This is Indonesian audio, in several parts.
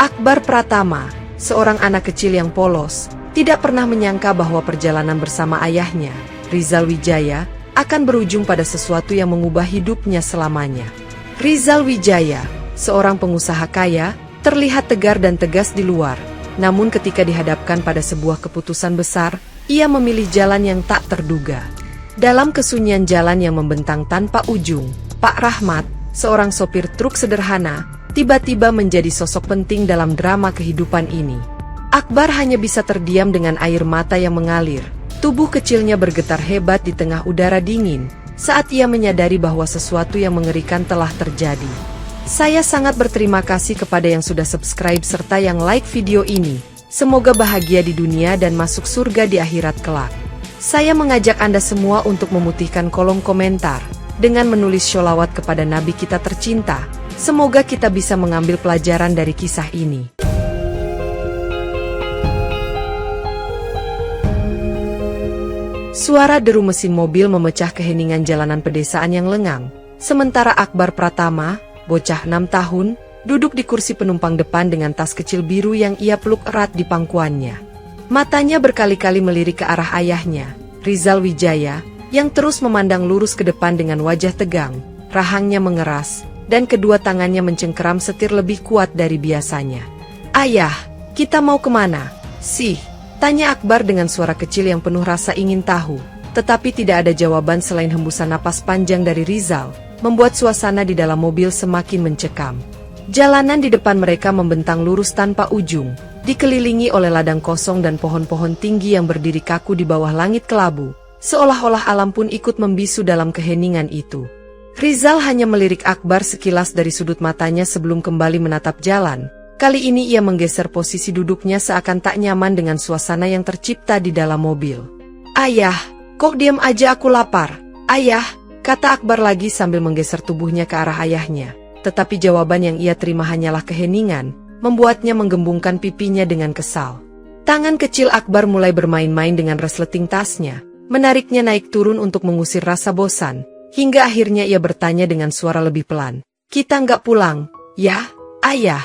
Akbar Pratama, seorang anak kecil yang polos, tidak pernah menyangka bahwa perjalanan bersama ayahnya, Rizal Wijaya, akan berujung pada sesuatu yang mengubah hidupnya selamanya. Rizal Wijaya, seorang pengusaha kaya, terlihat tegar dan tegas di luar, namun ketika dihadapkan pada sebuah keputusan besar, ia memilih jalan yang tak terduga. Dalam kesunyian jalan yang membentang tanpa ujung, Pak Rahmat, seorang sopir truk sederhana, tiba-tiba menjadi sosok penting dalam drama kehidupan ini. Akbar hanya bisa terdiam dengan air mata yang mengalir. Tubuh kecilnya bergetar hebat di tengah udara dingin, saat ia menyadari bahwa sesuatu yang mengerikan telah terjadi. Saya sangat berterima kasih kepada yang sudah subscribe serta yang like video ini. Semoga bahagia di dunia dan masuk surga di akhirat kelak. Saya mengajak Anda semua untuk memutihkan kolom komentar dengan menulis sholawat kepada Nabi kita tercinta. Semoga kita bisa mengambil pelajaran dari kisah ini. Suara deru mesin mobil memecah keheningan jalanan pedesaan yang lengang. Sementara Akbar Pratama, bocah 6 tahun, duduk di kursi penumpang depan dengan tas kecil biru yang ia peluk erat di pangkuannya. Matanya berkali-kali melirik ke arah ayahnya, Rizal Wijaya, yang terus memandang lurus ke depan dengan wajah tegang. Rahangnya mengeras, dan kedua tangannya mencengkeram setir lebih kuat dari biasanya. "Ayah, kita mau kemana sih?" tanya Akbar dengan suara kecil yang penuh rasa ingin tahu. Tetapi tidak ada jawaban selain hembusan napas panjang dari Rizal, membuat suasana di dalam mobil semakin mencekam. Jalanan di depan mereka membentang lurus tanpa ujung, dikelilingi oleh ladang kosong dan pohon-pohon tinggi yang berdiri kaku di bawah langit kelabu, seolah-olah alam pun ikut membisu dalam keheningan itu. Rizal hanya melirik Akbar sekilas dari sudut matanya sebelum kembali menatap jalan. Kali ini ia menggeser posisi duduknya seakan tak nyaman dengan suasana yang tercipta di dalam mobil. "Ayah, kok diam aja, aku lapar." "Ayah," kata Akbar lagi sambil menggeser tubuhnya ke arah ayahnya. Tetapi jawaban yang ia terima hanyalah keheningan, membuatnya menggembungkan pipinya dengan kesal. Tangan kecil Akbar mulai bermain-main dengan resleting tasnya, menariknya naik turun untuk mengusir rasa bosan. Hingga akhirnya ia bertanya dengan suara lebih pelan, "Kita nggak pulang, ya, ayah?"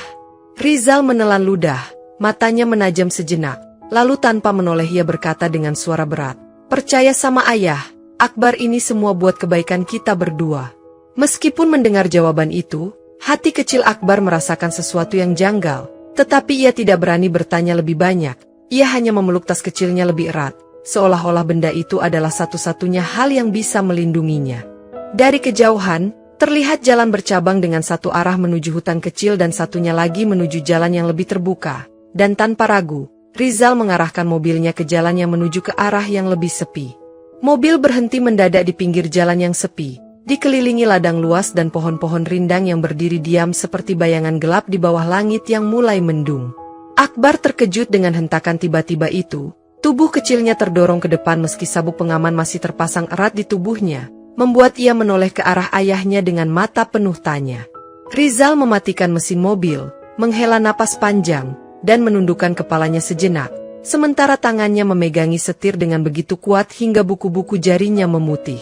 Rizal menelan ludah, matanya menajam sejenak, lalu tanpa menoleh ia berkata dengan suara berat, "Percaya sama ayah, Akbar, ini semua buat kebaikan kita berdua." Meskipun mendengar jawaban itu, hati kecil Akbar merasakan sesuatu yang janggal, tetapi ia tidak berani bertanya lebih banyak. Ia hanya memeluk tas kecilnya lebih erat, seolah-olah benda itu adalah satu-satunya hal yang bisa melindunginya. Dari kejauhan, terlihat jalan bercabang dengan satu arah menuju hutan kecil dan satunya lagi menuju jalan yang lebih terbuka. Dan tanpa ragu, Rizal mengarahkan mobilnya ke jalan yang menuju ke arah yang lebih sepi. Mobil berhenti mendadak di pinggir jalan yang sepi, dikelilingi ladang luas dan pohon-pohon rindang yang berdiri diam seperti bayangan gelap di bawah langit yang mulai mendung. Akbar terkejut dengan hentakan tiba-tiba itu. Tubuh kecilnya terdorong ke depan meski sabuk pengaman masih terpasang erat di tubuhnya, membuat ia menoleh ke arah ayahnya dengan mata penuh tanya. Rizal mematikan mesin mobil, menghela napas panjang, dan menundukkan kepalanya sejenak, sementara tangannya memegangi setir dengan begitu kuat hingga buku-buku jarinya memutih.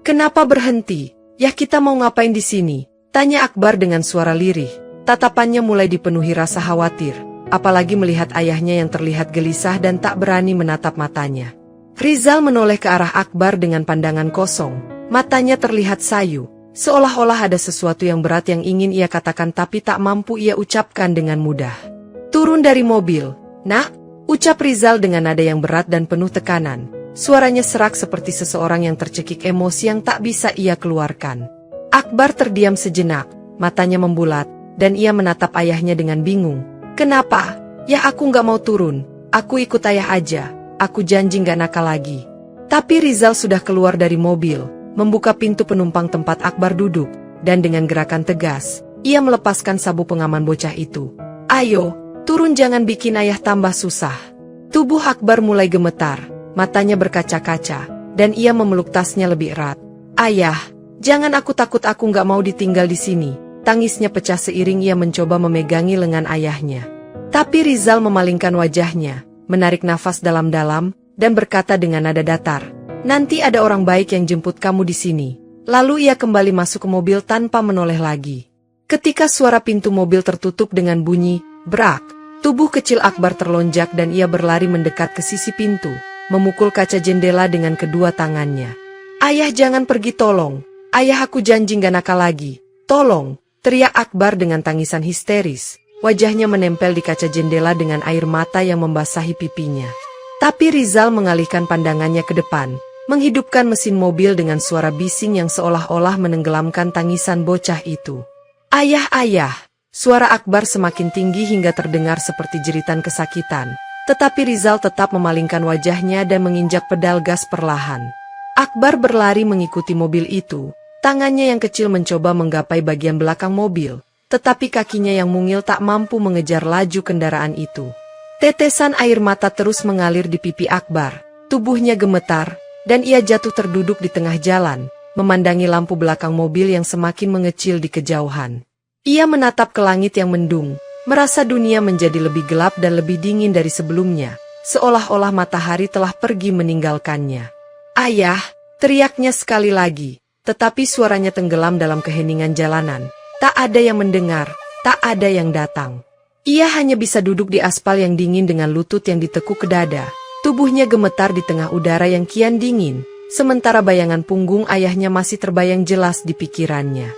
"Kenapa berhenti? Ya, kita mau ngapain di sini?" tanya Akbar dengan suara lirih. Tatapannya mulai dipenuhi rasa khawatir, apalagi melihat ayahnya yang terlihat gelisah dan tak berani menatap matanya. Rizal menoleh ke arah Akbar dengan pandangan kosong. Matanya terlihat sayu, seolah-olah ada sesuatu yang berat yang ingin ia katakan tapi tak mampu ia ucapkan dengan mudah. "Turun dari mobil, nak," ucap Rizal dengan nada yang berat dan penuh tekanan. Suaranya serak seperti seseorang yang tercekik emosi yang tak bisa ia keluarkan. Akbar terdiam sejenak, matanya membulat, dan ia menatap ayahnya dengan bingung. "Kenapa? Ya, aku nggak mau turun, aku ikut ayah aja, aku janji nggak nakal lagi." Tapi Rizal sudah keluar dari mobil, membuka pintu penumpang tempat Akbar duduk, dan dengan gerakan tegas, ia melepaskan sabuk pengaman bocah itu. "Ayo, turun, jangan bikin ayah tambah susah." Tubuh Akbar mulai gemetar, matanya berkaca-kaca, dan ia memeluk tasnya lebih erat. "Ayah, jangan, aku takut, aku nggak mau ditinggal di sini." Tangisnya pecah seiring ia mencoba memegangi lengan ayahnya. Tapi Rizal memalingkan wajahnya, menarik nafas dalam-dalam, dan berkata dengan nada datar, "Nanti ada orang baik yang jemput kamu di sini." Lalu ia kembali masuk ke mobil tanpa menoleh lagi. Ketika suara pintu mobil tertutup dengan bunyi, Brak! Tubuh kecil Akbar terlonjak dan ia berlari mendekat ke sisi pintu, memukul kaca jendela dengan kedua tangannya. Ayah, jangan pergi, tolong! Ayah, aku janji gak nakal lagi. Tolong! Teriak Akbar dengan tangisan histeris. Wajahnya menempel di kaca jendela dengan air mata yang membasahi pipinya. Tapi Rizal mengalihkan pandangannya ke depan, menghidupkan mesin mobil dengan suara bising yang seolah-olah menenggelamkan tangisan bocah itu. Ayah, ayah! Suara Akbar semakin tinggi hingga terdengar seperti jeritan kesakitan. Tetapi Rizal tetap memalingkan wajahnya dan menginjak pedal gas perlahan. Akbar berlari mengikuti mobil itu. Tangannya yang kecil mencoba menggapai bagian belakang mobil, tetapi kakinya yang mungil tak mampu mengejar laju kendaraan itu. Tetesan air mata terus mengalir di pipi Akbar. Tubuhnya gemetar, dan ia jatuh terduduk di tengah jalan, memandangi lampu belakang mobil yang semakin mengecil di kejauhan. Ia menatap ke langit yang mendung, merasa dunia menjadi lebih gelap dan lebih dingin dari sebelumnya, seolah-olah matahari telah pergi meninggalkannya. Ayah! Teriaknya sekali lagi, tetapi suaranya tenggelam dalam keheningan jalanan. Tak ada yang mendengar, tak ada yang datang. Ia hanya bisa duduk di aspal yang dingin dengan lutut yang ditekuk ke dada. Tubuhnya gemetar di tengah udara yang kian dingin, sementara bayangan punggung ayahnya masih terbayang jelas di pikirannya.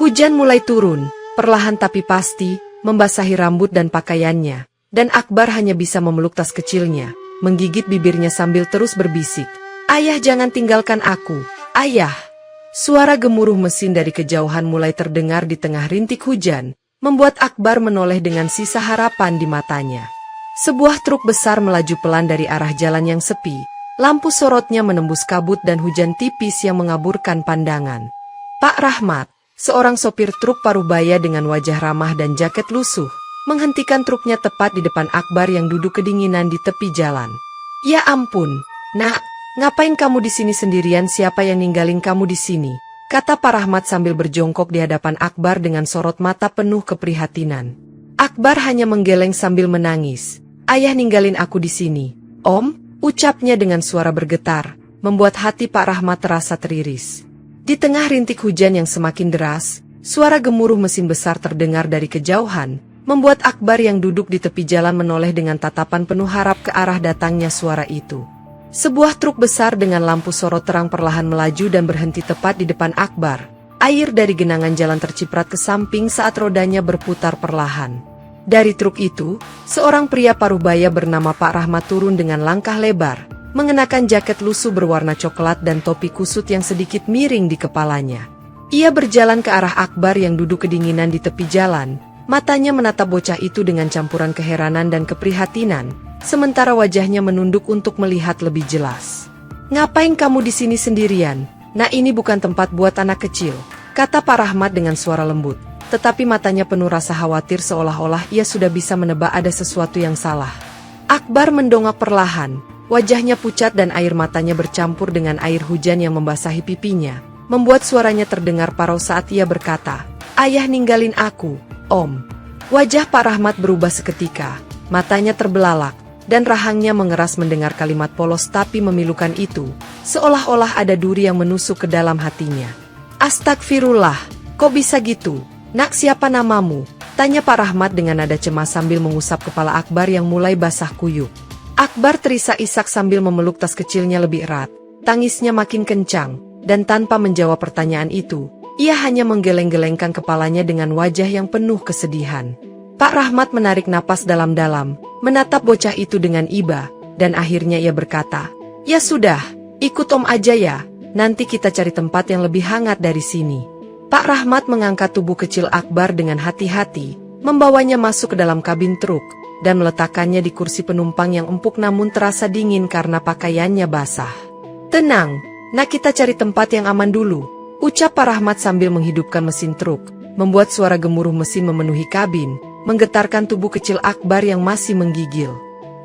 Hujan mulai turun, perlahan tapi pasti, membasahi rambut dan pakaiannya, dan Akbar hanya bisa memeluk tas kecilnya, menggigit bibirnya sambil terus berbisik, "Ayah, jangan tinggalkan aku, ayah!" Suara gemuruh mesin dari kejauhan mulai terdengar di tengah rintik hujan, membuat Akbar menoleh dengan sisa harapan di matanya. Sebuah truk besar melaju pelan dari arah jalan yang sepi, lampu sorotnya menembus kabut dan hujan tipis yang mengaburkan pandangan. Pak Rahmat, seorang sopir truk parubaya dengan wajah ramah dan jaket lusuh, menghentikan truknya tepat di depan Akbar yang duduk kedinginan di tepi jalan. "Ya ampun, Nak, ngapain kamu di sini sendirian? Siapa yang ninggalin kamu di sini?" kata Pak Rahmat sambil berjongkok di hadapan Akbar dengan sorot mata penuh keprihatinan. Akbar hanya menggeleng sambil menangis. "Ayah ninggalin aku di sini, Om," ucapnya dengan suara bergetar, membuat hati Pak Rahmat terasa teriris. Di tengah rintik hujan yang semakin deras, suara gemuruh mesin besar terdengar dari kejauhan, membuat Akbar yang duduk di tepi jalan menoleh dengan tatapan penuh harap ke arah datangnya suara itu. Sebuah truk besar dengan lampu sorot terang perlahan melaju dan berhenti tepat di depan Akbar. Air dari genangan jalan terciprat ke samping saat rodanya berputar perlahan. Dari truk itu, seorang pria parubaya bernama Pak Rahmat turun dengan langkah lebar, mengenakan jaket lusuh berwarna coklat dan topi kusut yang sedikit miring di kepalanya. Ia berjalan ke arah Akbar yang duduk kedinginan di tepi jalan, matanya menatap bocah itu dengan campuran keheranan dan keprihatinan, sementara wajahnya menunduk untuk melihat lebih jelas. "Ngapain kamu di sini sendirian? Nah, ini bukan tempat buat anak kecil," kata Pak Rahmat dengan suara lembut, tetapi matanya penuh rasa khawatir seolah-olah ia sudah bisa menebak ada sesuatu yang salah. Akbar mendongak perlahan. Wajahnya pucat dan air matanya bercampur dengan air hujan yang membasahi pipinya, membuat suaranya terdengar parau saat ia berkata, "Ayah ninggalin aku, Om." Wajah Pak Rahmat berubah seketika, matanya terbelalak, dan rahangnya mengeras mendengar kalimat polos tapi memilukan itu, seolah-olah ada duri yang menusuk ke dalam hatinya. "Astagfirullah, kok bisa gitu? Nak, siapa namamu?" tanya Pak Rahmat dengan nada cemas sambil mengusap kepala Akbar yang mulai basah kuyup. Akbar terisak-isak sambil memeluk tas kecilnya lebih erat. Tangisnya makin kencang, dan tanpa menjawab pertanyaan itu, ia hanya menggeleng-gelengkan kepalanya dengan wajah yang penuh kesedihan. Pak Rahmat menarik napas dalam-dalam, menatap bocah itu dengan iba, dan akhirnya ia berkata, "Ya sudah, ikut Om aja ya, nanti kita cari tempat yang lebih hangat dari sini." Pak Rahmat mengangkat tubuh kecil Akbar dengan hati-hati, membawanya masuk ke dalam kabin truk, dan meletakkannya di kursi penumpang yang empuk namun terasa dingin karena pakaiannya basah. "Tenang, nak, kita cari tempat yang aman dulu," ucap Pak Rahmat sambil menghidupkan mesin truk, membuat suara gemuruh mesin memenuhi kabin, menggetarkan tubuh kecil Akbar yang masih menggigil.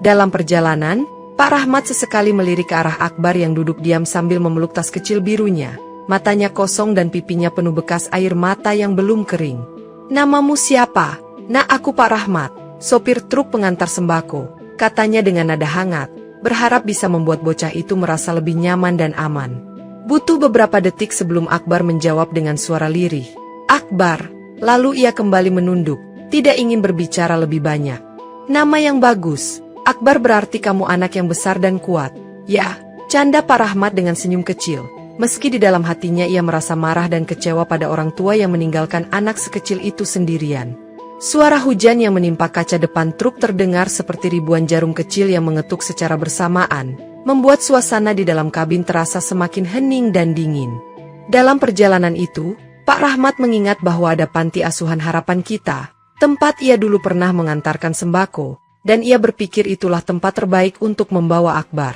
Dalam perjalanan, Pak Rahmat sesekali melirik ke arah Akbar yang duduk diam sambil memeluk tas kecil birunya, matanya kosong dan pipinya penuh bekas air mata yang belum kering. "Namamu siapa?" "Nak, aku Pak Rahmat, sopir truk pengantar sembako," katanya dengan nada hangat, berharap bisa membuat bocah itu merasa lebih nyaman dan aman. Butuh beberapa detik sebelum Akbar menjawab dengan suara lirih, "Akbar." Lalu ia kembali menunduk, tidak ingin berbicara lebih banyak. Nama yang bagus, Akbar, berarti kamu anak yang besar dan kuat. Ya, canda Pak Rahmat dengan senyum kecil. Meski di dalam hatinya ia merasa marah dan kecewa pada orang tua yang meninggalkan anak sekecil itu sendirian. Suara hujan yang menimpa kaca depan truk terdengar seperti ribuan jarum kecil yang mengetuk secara bersamaan, membuat suasana di dalam kabin terasa semakin hening dan dingin. Dalam perjalanan itu, Pak Rahmat mengingat bahwa ada panti asuhan harapan kita, tempat ia dulu pernah mengantarkan sembako, dan ia berpikir itulah tempat terbaik untuk membawa Akbar.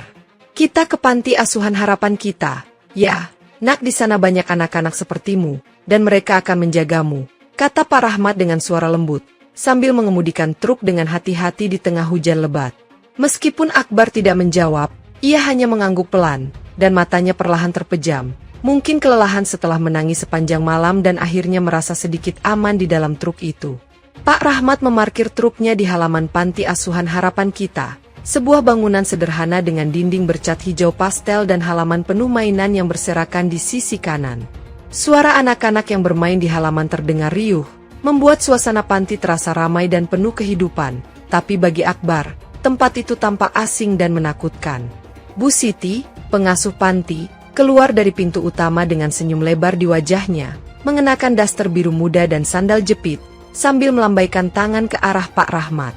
Kita ke panti asuhan harapan kita. Ya, nak, di sana banyak anak-anak sepertimu, dan mereka akan menjagamu, kata Pak Rahmat dengan suara lembut, sambil mengemudikan truk dengan hati-hati di tengah hujan lebat. Meskipun Akbar tidak menjawab, ia hanya mengangguk pelan, dan matanya perlahan terpejam. Mungkin kelelahan setelah menangis sepanjang malam dan akhirnya merasa sedikit aman di dalam truk itu. Pak Rahmat memarkir truknya di halaman panti asuhan harapan kita. Sebuah bangunan sederhana dengan dinding bercat hijau pastel dan halaman penuh mainan yang berserakan di sisi kanan. Suara anak-anak yang bermain di halaman terdengar riuh, membuat suasana panti terasa ramai dan penuh kehidupan. Tapi bagi Akbar, tempat itu tampak asing dan menakutkan. Bu Siti, pengasuh panti, keluar dari pintu utama dengan senyum lebar di wajahnya, mengenakan daster biru muda dan sandal jepit, sambil melambaikan tangan ke arah Pak Rahmat.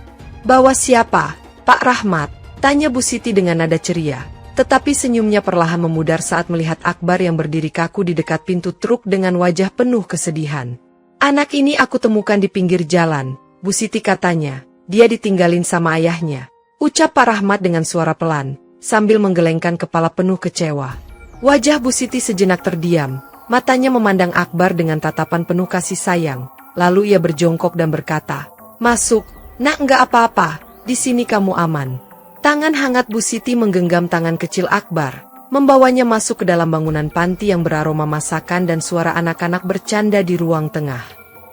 "Bawa siapa, Pak Rahmat?" tanya Bu Siti dengan nada ceria, tetapi senyumnya perlahan memudar saat melihat Akbar yang berdiri kaku di dekat pintu truk dengan wajah penuh kesedihan. "Anak ini aku temukan di pinggir jalan," Bu Siti katanya. "Dia ditinggalin sama ayahnya," ucap Pak Rahmat dengan suara pelan, sambil menggelengkan kepala penuh kecewa. Wajah Bu Siti sejenak terdiam, matanya memandang Akbar dengan tatapan penuh kasih sayang. Lalu ia berjongkok dan berkata, "Masuk, nak, enggak apa-apa, di sini kamu aman." Tangan hangat Bu Siti menggenggam tangan kecil Akbar, membawanya masuk ke dalam bangunan panti yang beraroma masakan dan suara anak-anak bercanda di ruang tengah.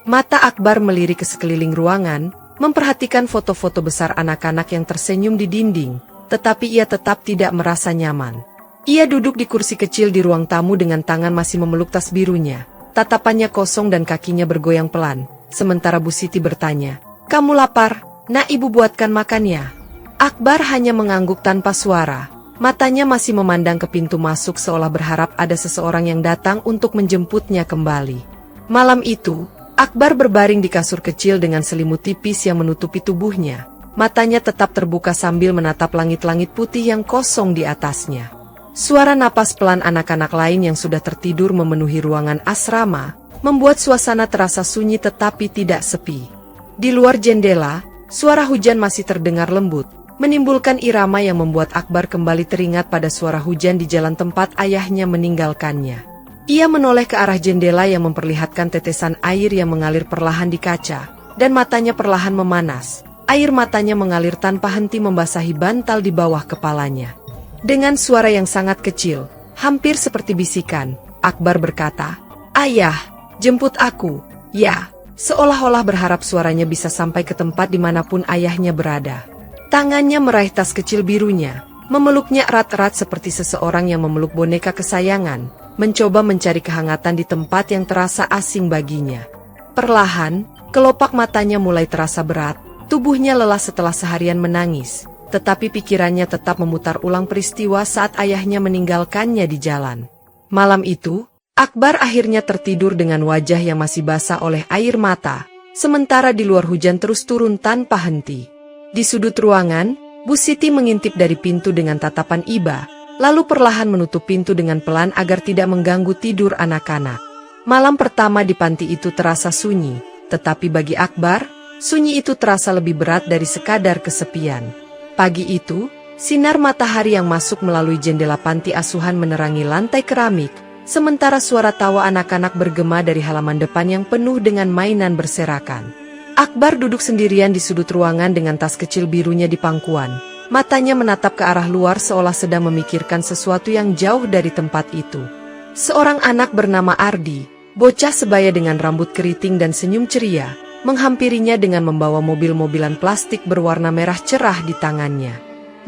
Mata Akbar melirik ke sekeliling ruangan, memperhatikan foto-foto besar anak-anak yang tersenyum di dinding, tetapi ia tetap tidak merasa nyaman. Ia duduk di kursi kecil di ruang tamu dengan tangan masih memeluk tas birunya. Tatapannya kosong dan kakinya bergoyang pelan, sementara Bu Siti bertanya, "Kamu lapar? Nak, ibu buatkan makannya." Akbar hanya mengangguk tanpa suara, matanya masih memandang ke pintu masuk seolah berharap ada seseorang yang datang untuk menjemputnya kembali. Malam itu, Akbar berbaring di kasur kecil dengan selimut tipis yang menutupi tubuhnya. Matanya tetap terbuka sambil menatap langit-langit putih yang kosong di atasnya. Suara napas pelan anak-anak lain yang sudah tertidur memenuhi ruangan asrama, membuat suasana terasa sunyi tetapi tidak sepi. Di luar jendela, suara hujan masih terdengar lembut, menimbulkan irama yang membuat Akbar kembali teringat pada suara hujan di jalan tempat ayahnya meninggalkannya. Ia menoleh ke arah jendela yang memperlihatkan tetesan air yang mengalir perlahan di kaca, dan matanya perlahan memanas. Air matanya mengalir tanpa henti membasahi bantal di bawah kepalanya. Dengan suara yang sangat kecil, hampir seperti bisikan, Akbar berkata, "Ayah, jemput aku." Ya, seolah-olah berharap suaranya bisa sampai ke tempat dimanapun ayahnya berada. Tangannya meraih tas kecil birunya, memeluknya erat-erat seperti seseorang yang memeluk boneka kesayangan, mencoba mencari kehangatan di tempat yang terasa asing baginya. Perlahan, kelopak matanya mulai terasa berat, tubuhnya lelah setelah seharian menangis. Tetapi pikirannya tetap memutar ulang peristiwa saat ayahnya meninggalkannya di jalan. Malam itu, Akbar akhirnya tertidur dengan wajah yang masih basah oleh air mata, sementara di luar hujan terus turun tanpa henti. Di sudut ruangan, Bu Siti mengintip dari pintu dengan tatapan iba, lalu perlahan menutup pintu dengan pelan agar tidak mengganggu tidur anak-anak. Malam pertama di panti itu terasa sunyi, tetapi bagi Akbar, sunyi itu terasa lebih berat dari sekadar kesepian. Pagi itu, sinar matahari yang masuk melalui jendela panti asuhan menerangi lantai keramik, sementara suara tawa anak-anak bergema dari halaman depan yang penuh dengan mainan berserakan. Akbar duduk sendirian di sudut ruangan dengan tas kecil birunya di pangkuan. Matanya menatap ke arah luar seolah sedang memikirkan sesuatu yang jauh dari tempat itu. Seorang anak bernama Ardi, bocah sebaya dengan rambut keriting dan senyum ceria, menghampirinya dengan membawa mobil-mobilan plastik berwarna merah cerah di tangannya.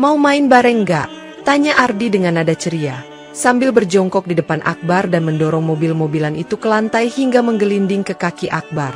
"Mau main bareng gak?" tanya Ardi dengan nada ceria, sambil berjongkok di depan Akbar dan mendorong mobil-mobilan itu ke lantai hingga menggelinding ke kaki Akbar.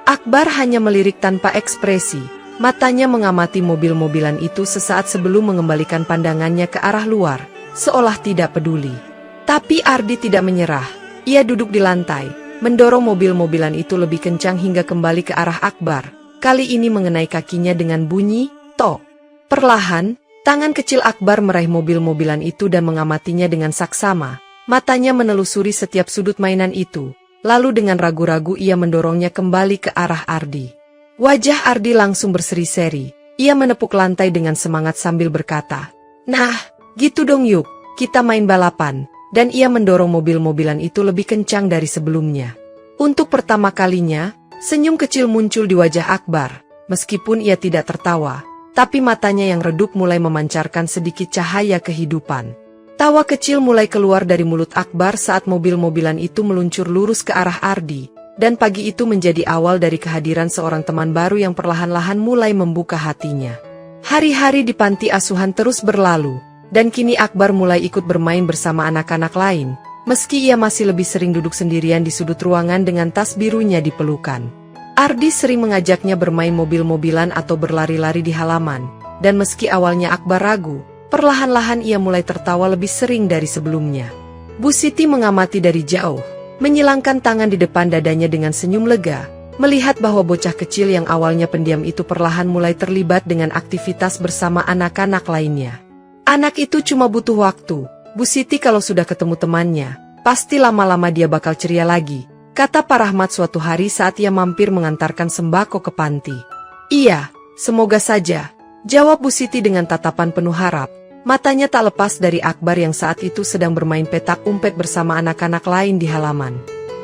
Akbar hanya melirik tanpa ekspresi. Matanya mengamati mobil-mobilan itu sesaat sebelum mengembalikan pandangannya ke arah luar, seolah tidak peduli. Tapi Ardi tidak menyerah. Ia duduk di lantai, mendorong mobil-mobilan itu lebih kencang hingga kembali ke arah Akbar. Kali ini mengenai kakinya dengan bunyi, tok. Perlahan, tangan kecil Akbar meraih mobil-mobilan itu dan mengamatinya dengan saksama. Matanya menelusuri setiap sudut mainan itu. Lalu dengan ragu-ragu ia mendorongnya kembali ke arah Ardi. Wajah Ardi langsung berseri-seri. Ia menepuk lantai dengan semangat sambil berkata, "Nah, gitu dong yuk, kita main balapan." Dan ia mendorong mobil-mobilan itu lebih kencang dari sebelumnya. Untuk pertama kalinya, senyum kecil muncul di wajah Akbar. Meskipun ia tidak tertawa, tapi matanya yang redup mulai memancarkan sedikit cahaya kehidupan. Tawa kecil mulai keluar dari mulut Akbar saat mobil-mobilan itu meluncur lurus ke arah Ardi. Dan pagi itu menjadi awal dari kehadiran seorang teman baru yang perlahan-lahan mulai membuka hatinya. Hari-hari di panti asuhan terus berlalu, dan kini Akbar mulai ikut bermain bersama anak-anak lain, meski ia masih lebih sering duduk sendirian di sudut ruangan dengan tas birunya di pelukan. Ardi sering mengajaknya bermain mobil-mobilan atau berlari-lari di halaman, dan meski awalnya Akbar ragu, perlahan-lahan ia mulai tertawa lebih sering dari sebelumnya. Bu Siti mengamati dari jauh, menyilangkan tangan di depan dadanya dengan senyum lega, melihat bahwa bocah kecil yang awalnya pendiam itu perlahan mulai terlibat dengan aktivitas bersama anak-anak lainnya. Anak itu cuma butuh waktu, Bu Siti kalau sudah ketemu temannya, pasti lama-lama dia bakal ceria lagi, kata Pak Rahmat suatu hari saat ia mampir mengantarkan sembako ke panti. Iya, semoga saja, jawab Bu Siti dengan tatapan penuh harap. Matanya tak lepas dari Akbar yang saat itu sedang bermain petak umpet bersama anak-anak lain di halaman.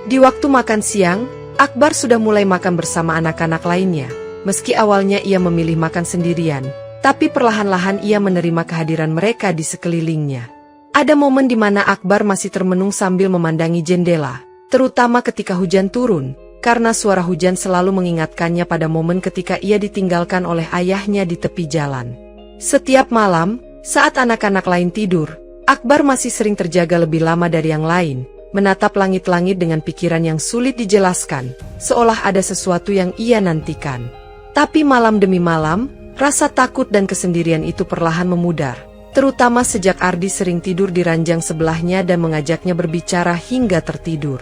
Di waktu makan siang, Akbar sudah mulai makan bersama anak-anak lainnya. Meski awalnya ia memilih makan sendirian, tapi perlahan-lahan ia menerima kehadiran mereka di sekelilingnya. Ada momen di mana Akbar masih termenung sambil memandangi jendela, terutama ketika hujan turun, karena suara hujan selalu mengingatkannya pada momen ketika ia ditinggalkan oleh ayahnya di tepi jalan. Setiap malam, saat anak-anak lain tidur, Akbar masih sering terjaga lebih lama dari yang lain, menatap langit-langit dengan pikiran yang sulit dijelaskan, seolah ada sesuatu yang ia nantikan. Tapi malam demi malam, rasa takut dan kesendirian itu perlahan memudar, terutama sejak Ardi sering tidur di ranjang sebelahnya dan mengajaknya berbicara hingga tertidur.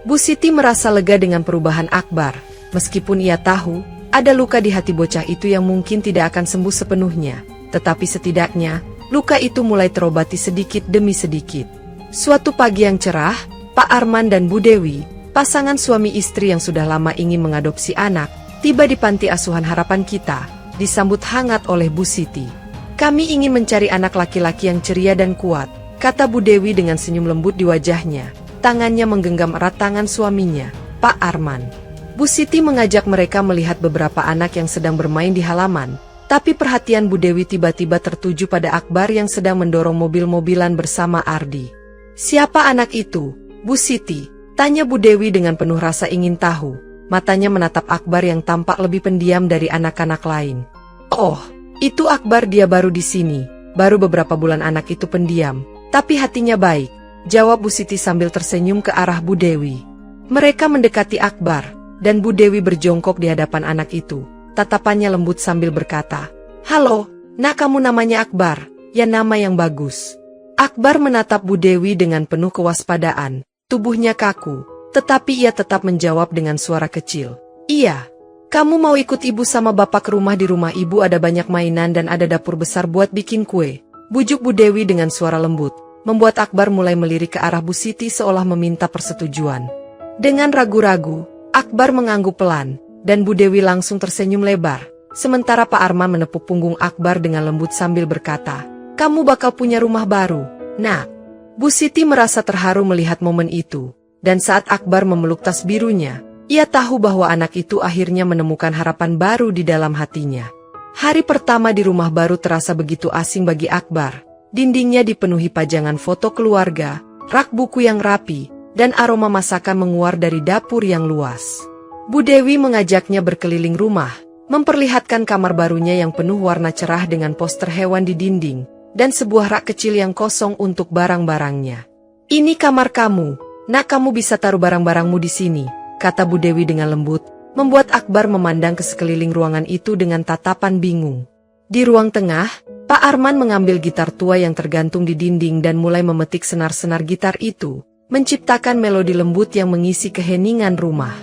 Bu Siti merasa lega dengan perubahan Akbar, meskipun ia tahu, ada luka di hati bocah itu yang mungkin tidak akan sembuh sepenuhnya. Tetapi setidaknya, luka itu mulai terobati sedikit demi sedikit. Suatu pagi yang cerah, Pak Arman dan Bu Dewi, pasangan suami istri yang sudah lama ingin mengadopsi anak, tiba di panti asuhan harapan kita, disambut hangat oleh Bu Siti. "Kami ingin mencari anak laki-laki yang ceria dan kuat," kata Bu Dewi dengan senyum lembut di wajahnya. Tangannya menggenggam erat tangan suaminya, Pak Arman. Bu Siti mengajak mereka melihat beberapa anak yang sedang bermain di halaman. Tapi perhatian Bu Dewi tiba-tiba tertuju pada Akbar yang sedang mendorong mobil-mobilan bersama Ardi. "Siapa anak itu, Bu Siti?" tanya Bu Dewi dengan penuh rasa ingin tahu. Matanya menatap Akbar yang tampak lebih pendiam dari anak-anak lain. "Oh, itu Akbar, dia baru di sini. Baru beberapa bulan anak itu pendiam, tapi hatinya baik," jawab Bu Siti sambil tersenyum ke arah Bu Dewi. Mereka mendekati Akbar, dan Bu Dewi berjongkok di hadapan anak itu. Tatapannya lembut sambil berkata, "Halo, nak, kamu namanya Akbar, ya nama yang bagus." Akbar menatap Bu Dewi dengan penuh kewaspadaan, tubuhnya kaku, tetapi ia tetap menjawab dengan suara kecil, "Iya, kamu mau ikut ibu sama bapak ke rumah? Di rumah ibu ada banyak mainan dan ada dapur besar buat bikin kue," bujuk Bu Dewi dengan suara lembut, membuat Akbar mulai melirik ke arah Bu Siti seolah meminta persetujuan. Dengan ragu-ragu, Akbar mengangguk pelan, dan Bu Dewi langsung tersenyum lebar, sementara Pak Arman menepuk punggung Akbar dengan lembut sambil berkata, "Kamu bakal punya rumah baru, nak." Bu Siti merasa terharu melihat momen itu, dan saat Akbar memeluk tas birunya, ia tahu bahwa anak itu akhirnya menemukan harapan baru di dalam hatinya. Hari pertama di rumah baru terasa begitu asing bagi Akbar. Dindingnya dipenuhi pajangan foto keluarga, rak buku yang rapi, dan aroma masakan menguar dari dapur yang luas. Bu Dewi mengajaknya berkeliling rumah, memperlihatkan kamar barunya yang penuh warna cerah dengan poster hewan di dinding, dan sebuah rak kecil yang kosong untuk barang-barangnya. "Ini kamar kamu, nak, kamu bisa taruh barang-barangmu di sini," kata Bu Dewi dengan lembut, membuat Akbar memandang ke sekeliling ruangan itu dengan tatapan bingung. Di ruang tengah, Pak Arman mengambil gitar tua yang tergantung di dinding dan mulai memetik senar-senar gitar itu, menciptakan melodi lembut yang mengisi keheningan rumah.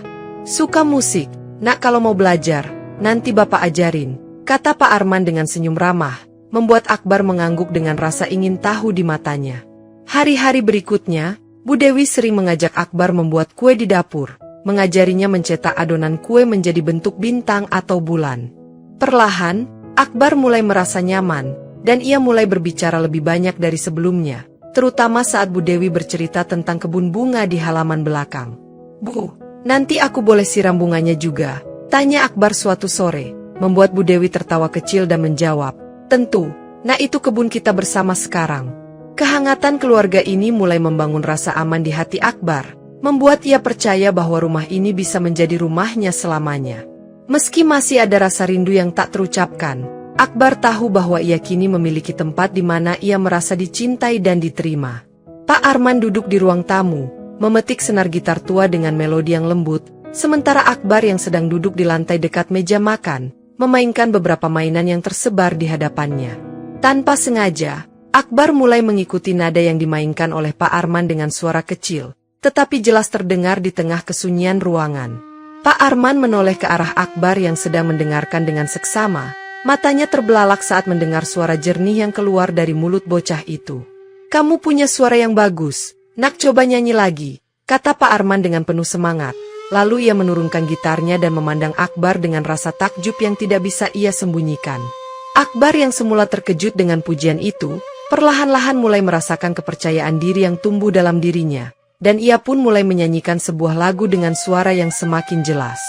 "Suka musik, nak, kalau mau belajar, nanti Bapak ajarin," kata Pak Arman dengan senyum ramah, membuat Akbar mengangguk dengan rasa ingin tahu di matanya. Hari-hari berikutnya, Bu Dewi sering mengajak Akbar membuat kue di dapur, mengajarinya mencetak adonan kue menjadi bentuk bintang atau bulan. Perlahan, Akbar mulai merasa nyaman, dan ia mulai berbicara lebih banyak dari sebelumnya, terutama saat Bu Dewi bercerita tentang kebun bunga di halaman belakang. "Bu, nanti aku boleh siram bunganya juga?" tanya Akbar suatu sore, membuat Bu Dewi tertawa kecil dan menjawab, "Tentu, nah itu kebun kita bersama sekarang." Kehangatan keluarga ini mulai membangun rasa aman di hati Akbar, membuat ia percaya bahwa rumah ini bisa menjadi rumahnya selamanya. Meski masih ada rasa rindu yang tak terucapkan, Akbar tahu bahwa ia kini memiliki tempat di mana ia merasa dicintai dan diterima. Pak Arman duduk di ruang tamu, memetik senar gitar tua dengan melodi yang lembut, sementara Akbar yang sedang duduk di lantai dekat meja makan, memainkan beberapa mainan yang tersebar di hadapannya. Tanpa sengaja, Akbar mulai mengikuti nada yang dimainkan oleh Pak Arman dengan suara kecil, tetapi jelas terdengar di tengah kesunyian ruangan. Pak Arman menoleh ke arah Akbar yang sedang mendengarkan dengan seksama. Matanya terbelalak saat mendengar suara jernih yang keluar dari mulut bocah itu. "Kamu punya suara yang bagus, nak, coba nyanyi lagi," kata Pak Arman dengan penuh semangat. Lalu ia menurunkan gitarnya dan memandang Akbar dengan rasa takjub yang tidak bisa ia sembunyikan. Akbar yang semula terkejut dengan pujian itu, perlahan-lahan mulai merasakan kepercayaan diri yang tumbuh dalam dirinya. Dan ia pun mulai menyanyikan sebuah lagu dengan suara yang semakin jelas.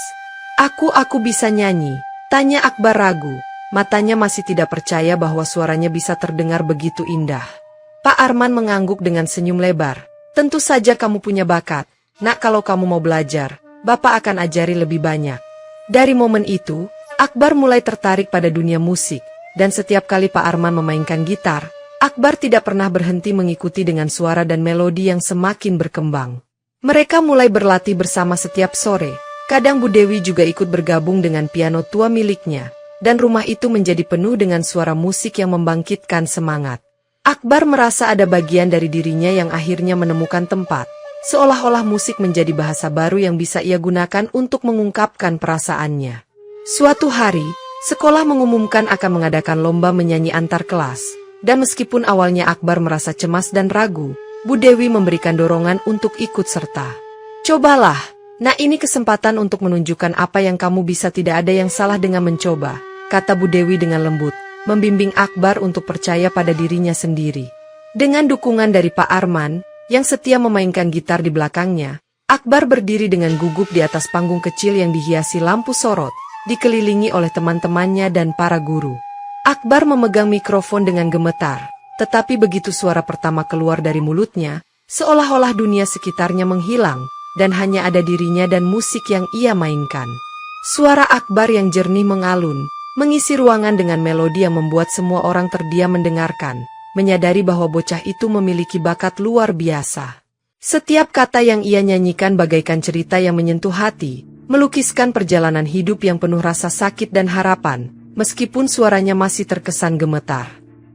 Aku bisa nyanyi," tanya Akbar ragu. Matanya masih tidak percaya bahwa suaranya bisa terdengar begitu indah. Pak Arman mengangguk dengan senyum lebar. "Tentu saja kamu punya bakat. Nak, kalau kamu mau belajar, Bapak akan ajari lebih banyak." Dari momen itu, Akbar mulai tertarik pada dunia musik, dan setiap kali Pak Arman memainkan gitar, Akbar tidak pernah berhenti mengikuti dengan suara dan melodi yang semakin berkembang. Mereka mulai berlatih bersama setiap sore. Kadang Bu Dewi juga ikut bergabung dengan piano tua miliknya, dan rumah itu menjadi penuh dengan suara musik yang membangkitkan semangat. Akbar merasa ada bagian dari dirinya yang akhirnya menemukan tempat, seolah-olah musik menjadi bahasa baru yang bisa ia gunakan untuk mengungkapkan perasaannya. Suatu hari, sekolah mengumumkan akan mengadakan lomba menyanyi antar kelas. Dan meskipun awalnya Akbar merasa cemas dan ragu, Bu Dewi memberikan dorongan untuk ikut serta. "Cobalah, nah, ini kesempatan untuk menunjukkan apa yang kamu bisa, tidak ada yang salah dengan mencoba," kata Bu Dewi dengan lembut, membimbing Akbar untuk percaya pada dirinya sendiri. Dengan dukungan dari Pak Arman, yang setia memainkan gitar di belakangnya, Akbar berdiri dengan gugup di atas panggung kecil yang dihiasi lampu sorot, dikelilingi oleh teman-temannya dan para guru. Akbar memegang mikrofon dengan gemetar, tetapi begitu suara pertama keluar dari mulutnya, seolah-olah dunia sekitarnya menghilang, dan hanya ada dirinya dan musik yang ia mainkan. Suara Akbar yang jernih mengalun, mengisi ruangan dengan melodi yang membuat semua orang terdiam mendengarkan, menyadari bahwa bocah itu memiliki bakat luar biasa. Setiap kata yang ia nyanyikan bagaikan cerita yang menyentuh hati, melukiskan perjalanan hidup yang penuh rasa sakit dan harapan, meskipun suaranya masih terkesan gemetar.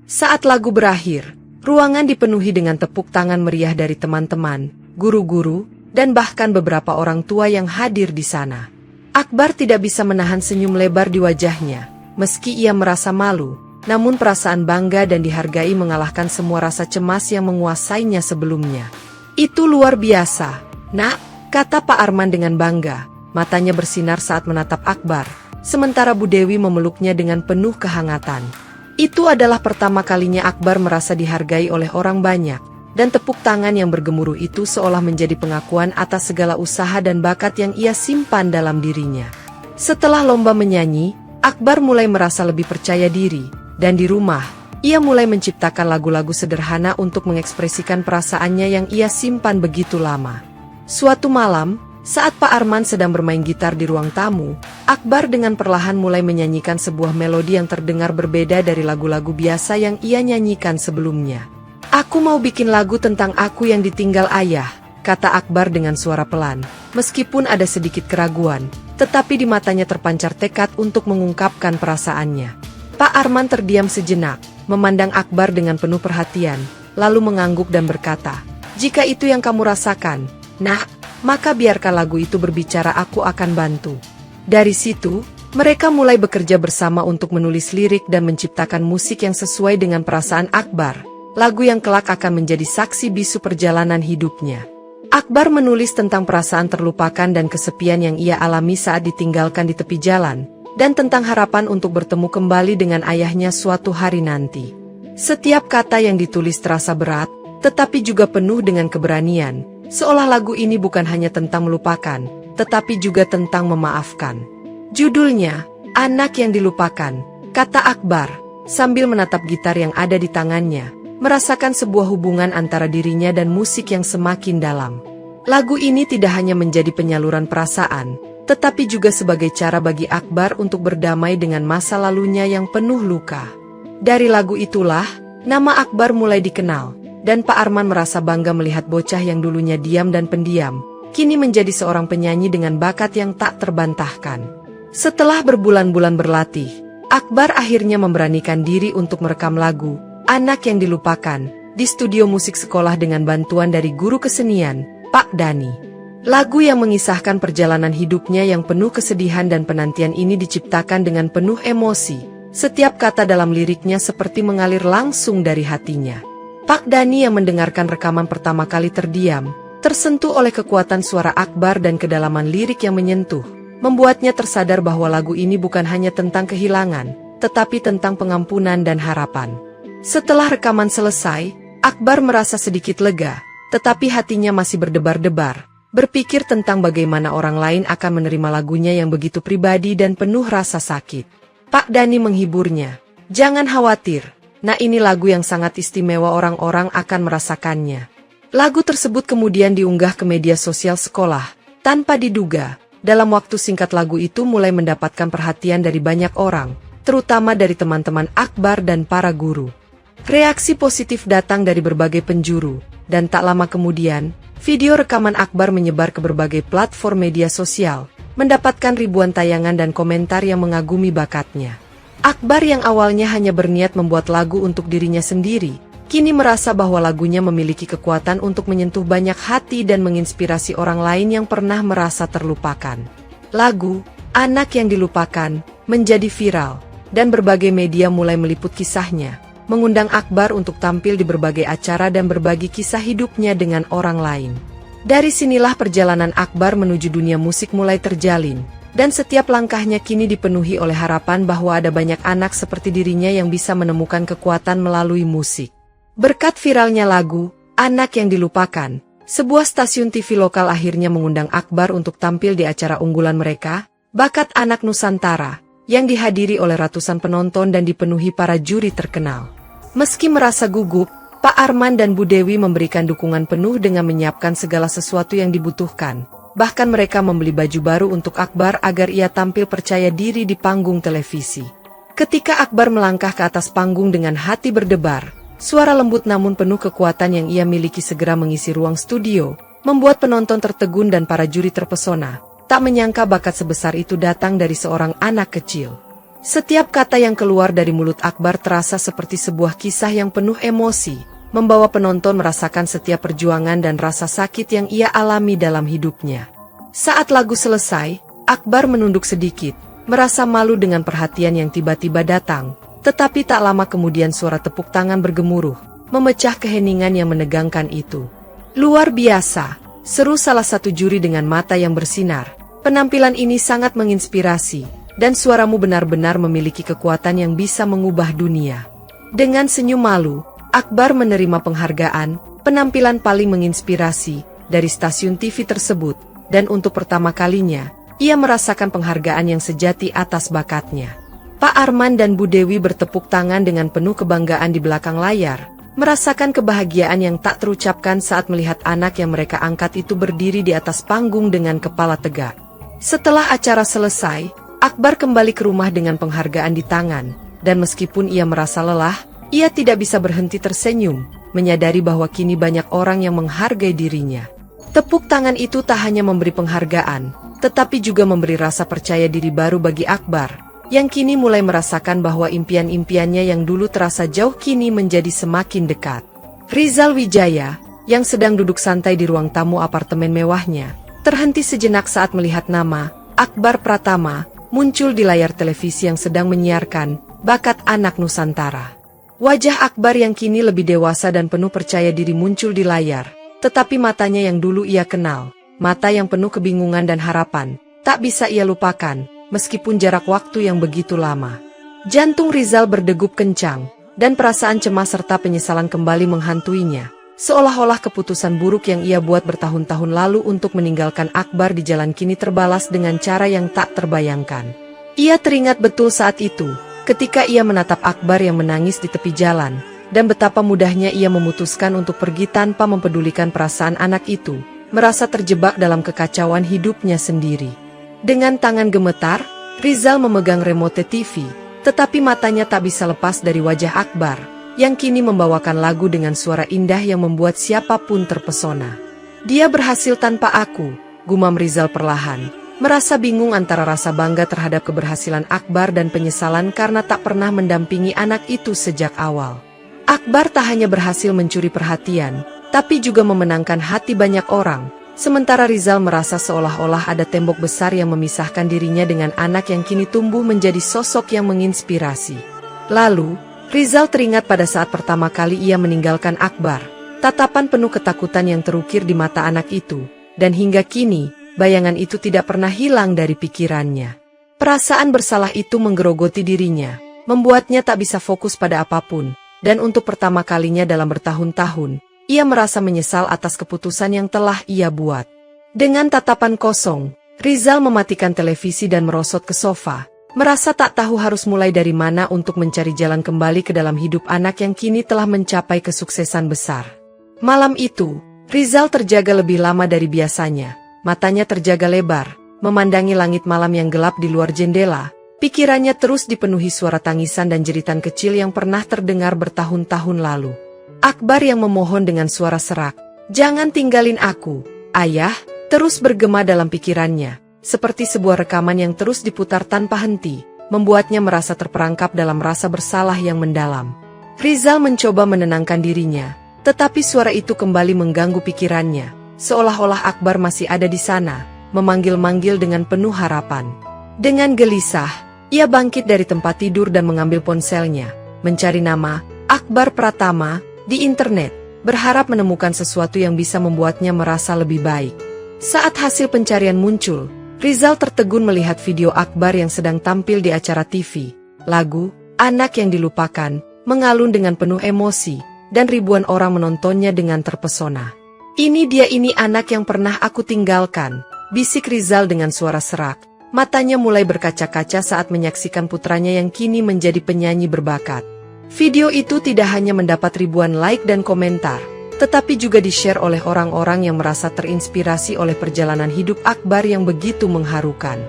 Saat lagu berakhir, ruangan dipenuhi dengan tepuk tangan meriah dari teman-teman, guru-guru, dan bahkan beberapa orang tua yang hadir di sana. Akbar tidak bisa menahan senyum lebar di wajahnya, meski ia merasa malu, namun perasaan bangga dan dihargai mengalahkan semua rasa cemas yang menguasainya sebelumnya. "Itu luar biasa, Nak," kata Pak Arman dengan bangga, matanya bersinar saat menatap Akbar. Sementara Bu Dewi memeluknya dengan penuh kehangatan. Itu adalah pertama kalinya Akbar merasa dihargai oleh orang banyak, dan tepuk tangan yang bergemuruh itu seolah menjadi pengakuan atas segala usaha dan bakat yang ia simpan dalam dirinya. Setelah lomba menyanyi, Akbar mulai merasa lebih percaya diri, dan di rumah, ia mulai menciptakan lagu-lagu sederhana untuk mengekspresikan perasaannya yang ia simpan begitu lama. Suatu malam, saat Pak Arman sedang bermain gitar di ruang tamu, Akbar dengan perlahan mulai menyanyikan sebuah melodi yang terdengar berbeda dari lagu-lagu biasa yang ia nyanyikan sebelumnya. "Aku mau bikin lagu tentang aku yang ditinggal ayah," kata Akbar dengan suara pelan. Meskipun ada sedikit keraguan, tetapi di matanya terpancar tekad untuk mengungkapkan perasaannya. Pak Arman terdiam sejenak, memandang Akbar dengan penuh perhatian, lalu mengangguk dan berkata, "Jika itu yang kamu rasakan, Nak, maka biarkan lagu itu berbicara, aku akan bantu." Dari situ, mereka mulai bekerja bersama untuk menulis lirik dan menciptakan musik yang sesuai dengan perasaan Akbar. Lagu yang kelak akan menjadi saksi bisu perjalanan hidupnya. Akbar menulis tentang perasaan terlupakan dan kesepian yang ia alami saat ditinggalkan di tepi jalan, dan tentang harapan untuk bertemu kembali dengan ayahnya suatu hari nanti. Setiap kata yang ditulis terasa berat, tetapi juga penuh dengan keberanian, seolah lagu ini bukan hanya tentang melupakan, tetapi juga tentang memaafkan. Judulnya, Anak yang Dilupakan, kata Akbar, sambil menatap gitar yang ada di tangannya, merasakan sebuah hubungan antara dirinya dan musik yang semakin dalam. Lagu ini tidak hanya menjadi penyaluran perasaan, tetapi juga sebagai cara bagi Akbar untuk berdamai dengan masa lalunya yang penuh luka. Dari lagu itulah, nama Akbar mulai dikenal, dan Pak Arman merasa bangga melihat bocah yang dulunya diam dan pendiam, kini menjadi seorang penyanyi dengan bakat yang tak terbantahkan. Setelah berbulan-bulan berlatih, Akbar akhirnya memberanikan diri untuk merekam lagu Anak yang Dilupakan di studio musik sekolah dengan bantuan dari guru kesenian, Pak Dani. Lagu yang mengisahkan perjalanan hidupnya yang penuh kesedihan dan penantian ini diciptakan dengan penuh emosi. Setiap kata dalam liriknya seperti mengalir langsung dari hatinya. Pak Dani yang mendengarkan rekaman pertama kali terdiam, tersentuh oleh kekuatan suara Akbar dan kedalaman lirik yang menyentuh, membuatnya tersadar bahwa lagu ini bukan hanya tentang kehilangan, tetapi tentang pengampunan dan harapan. Setelah rekaman selesai, Akbar merasa sedikit lega, tetapi hatinya masih berdebar-debar, berpikir tentang bagaimana orang lain akan menerima lagunya yang begitu pribadi dan penuh rasa sakit. Pak Dani menghiburnya, "Jangan khawatir, nah ini lagu yang sangat istimewa, orang-orang akan merasakannya." Lagu tersebut kemudian diunggah ke media sosial sekolah. Tanpa diduga, dalam waktu singkat lagu itu mulai mendapatkan perhatian dari banyak orang, terutama dari teman-teman Akbar dan para guru. Reaksi positif datang dari berbagai penjuru, dan tak lama kemudian, video rekaman Akbar menyebar ke berbagai platform media sosial, mendapatkan ribuan tayangan dan komentar yang mengagumi bakatnya. Akbar yang awalnya hanya berniat membuat lagu untuk dirinya sendiri, kini merasa bahwa lagunya memiliki kekuatan untuk menyentuh banyak hati dan menginspirasi orang lain yang pernah merasa terlupakan. Lagu Anak yang Dilupakan menjadi viral, dan berbagai media mulai meliput kisahnya, mengundang Akbar untuk tampil di berbagai acara dan berbagi kisah hidupnya dengan orang lain. Dari sinilah perjalanan Akbar menuju dunia musik mulai terjalin, dan setiap langkahnya kini dipenuhi oleh harapan bahwa ada banyak anak seperti dirinya yang bisa menemukan kekuatan melalui musik. Berkat viralnya lagu Anak yang Dilupakan, sebuah stasiun TV lokal akhirnya mengundang Akbar untuk tampil di acara unggulan mereka, Bakat Anak Nusantara, yang dihadiri oleh ratusan penonton dan dipenuhi para juri terkenal. Meski merasa gugup, Pak Arman dan Bu Dewi memberikan dukungan penuh dengan menyiapkan segala sesuatu yang dibutuhkan. Bahkan mereka membeli baju baru untuk Akbar agar ia tampil percaya diri di panggung televisi. Ketika Akbar melangkah ke atas panggung dengan hati berdebar, suara lembut namun penuh kekuatan yang ia miliki segera mengisi ruang studio, membuat penonton tertegun dan para juri terpesona. Tak menyangka bakat sebesar itu datang dari seorang anak kecil. Setiap kata yang keluar dari mulut Akbar terasa seperti sebuah kisah yang penuh emosi, membawa penonton merasakan setiap perjuangan dan rasa sakit yang ia alami dalam hidupnya. Saat lagu selesai, Akbar menunduk sedikit, merasa malu dengan perhatian yang tiba-tiba datang, tetapi tak lama kemudian suara tepuk tangan bergemuruh, memecah keheningan yang menegangkan itu. "Luar biasa," seru salah satu juri dengan mata yang bersinar. "Penampilan ini sangat menginspirasi. Dan suaramu benar-benar memiliki kekuatan yang bisa mengubah dunia." Dengan senyum malu, Akbar menerima penghargaan, penampilan paling menginspirasi, dari stasiun TV tersebut, dan untuk pertama kalinya, ia merasakan penghargaan yang sejati atas bakatnya. Pak Arman dan Bu Dewi bertepuk tangan dengan penuh kebanggaan di belakang layar, merasakan kebahagiaan yang tak terucapkan saat melihat anak yang mereka angkat itu berdiri di atas panggung dengan kepala tegak. Setelah acara selesai, Akbar kembali ke rumah dengan penghargaan di tangan, dan meskipun ia merasa lelah, ia tidak bisa berhenti tersenyum, menyadari bahwa kini banyak orang yang menghargai dirinya. Tepuk tangan itu tak hanya memberi penghargaan, tetapi juga memberi rasa percaya diri baru bagi Akbar, yang kini mulai merasakan bahwa impian-impiannya yang dulu terasa jauh kini menjadi semakin dekat. Rizal Wijaya, yang sedang duduk santai di ruang tamu apartemen mewahnya, terhenti sejenak saat melihat nama Akbar Pratama muncul di layar televisi yang sedang menyiarkan Bakat Anak Nusantara. Wajah Akbar yang kini lebih dewasa dan penuh percaya diri muncul di layar, tetapi matanya yang dulu ia kenal, mata yang penuh kebingungan dan harapan, tak bisa ia lupakan, meskipun jarak waktu yang begitu lama. Jantung Rizal berdegup kencang, dan perasaan cemas serta penyesalan kembali menghantuinya, seolah-olah keputusan buruk yang ia buat bertahun-tahun lalu untuk meninggalkan Akbar di jalan kini terbalas dengan cara yang tak terbayangkan. Ia teringat betul saat itu, ketika ia menatap Akbar yang menangis di tepi jalan, dan betapa mudahnya ia memutuskan untuk pergi tanpa mempedulikan perasaan anak itu, merasa terjebak dalam kekacauan hidupnya sendiri. Dengan tangan gemetar, Rizal memegang remote TV, tetapi matanya tak bisa lepas dari wajah Akbar, yang kini membawakan lagu dengan suara indah yang membuat siapapun terpesona. Dia berhasil tanpa aku, gumam Rizal perlahan, merasa bingung antara rasa bangga terhadap keberhasilan Akbar dan penyesalan karena tak pernah mendampingi anak itu sejak awal. Akbar tak hanya berhasil mencuri perhatian, tapi juga memenangkan hati banyak orang, sementara Rizal merasa seolah-olah ada tembok besar yang memisahkan dirinya dengan anak yang kini tumbuh menjadi sosok yang menginspirasi. Lalu, Rizal teringat pada saat pertama kali ia meninggalkan Akbar, tatapan penuh ketakutan yang terukir di mata anak itu, dan hingga kini, bayangan itu tidak pernah hilang dari pikirannya. Perasaan bersalah itu menggerogoti dirinya, membuatnya tak bisa fokus pada apapun. Dan untuk pertama kalinya dalam bertahun-tahun, ia merasa menyesal atas keputusan yang telah ia buat. Dengan tatapan kosong, Rizal mematikan televisi dan merosot ke sofa, merasa tak tahu harus mulai dari mana untuk mencari jalan kembali ke dalam hidup anak yang kini telah mencapai kesuksesan besar. Malam itu, Rizal terjaga lebih lama dari biasanya, matanya terjaga lebar, memandangi langit malam yang gelap di luar jendela. Pikirannya terus dipenuhi suara tangisan dan jeritan kecil yang pernah terdengar bertahun-tahun lalu. Akbar yang memohon dengan suara serak, "Jangan tinggalin aku, ayah," terus bergema dalam pikirannya, seperti sebuah rekaman yang terus diputar tanpa henti, membuatnya merasa terperangkap dalam rasa bersalah yang mendalam. Rizal mencoba menenangkan dirinya, tetapi suara itu kembali mengganggu pikirannya, seolah-olah Akbar masih ada di sana, memanggil-manggil dengan penuh harapan. Dengan gelisah, ia bangkit dari tempat tidur dan mengambil ponselnya, mencari nama Akbar Pratama di internet, berharap menemukan sesuatu yang bisa membuatnya merasa lebih baik. Saat hasil pencarian muncul, Rizal tertegun melihat video Akbar yang sedang tampil di acara TV. Lagu "Anak yang Dilupakan" mengalun dengan penuh emosi, dan ribuan orang menontonnya dengan terpesona. "Ini dia, ini anak yang pernah aku tinggalkan," bisik Rizal dengan suara serak. Matanya mulai berkaca-kaca saat menyaksikan putranya yang kini menjadi penyanyi berbakat. Video itu tidak hanya mendapat ribuan like dan komentar, tetapi juga di-share oleh orang-orang yang merasa terinspirasi oleh perjalanan hidup Akbar yang begitu mengharukan.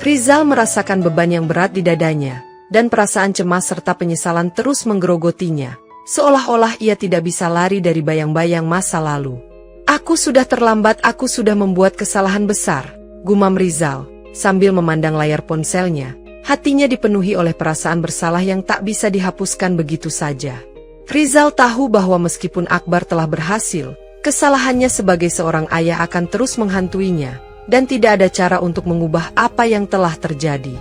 Rizal merasakan beban yang berat di dadanya, dan perasaan cemas serta penyesalan terus menggerogotinya, seolah-olah ia tidak bisa lari dari bayang-bayang masa lalu. "Aku sudah terlambat, aku sudah membuat kesalahan besar," gumam Rizal. Sambil memandang layar ponselnya, hatinya dipenuhi oleh perasaan bersalah yang tak bisa dihapuskan begitu saja. Rizal tahu bahwa meskipun Akbar telah berhasil, kesalahannya sebagai seorang ayah akan terus menghantuinya, dan tidak ada cara untuk mengubah apa yang telah terjadi.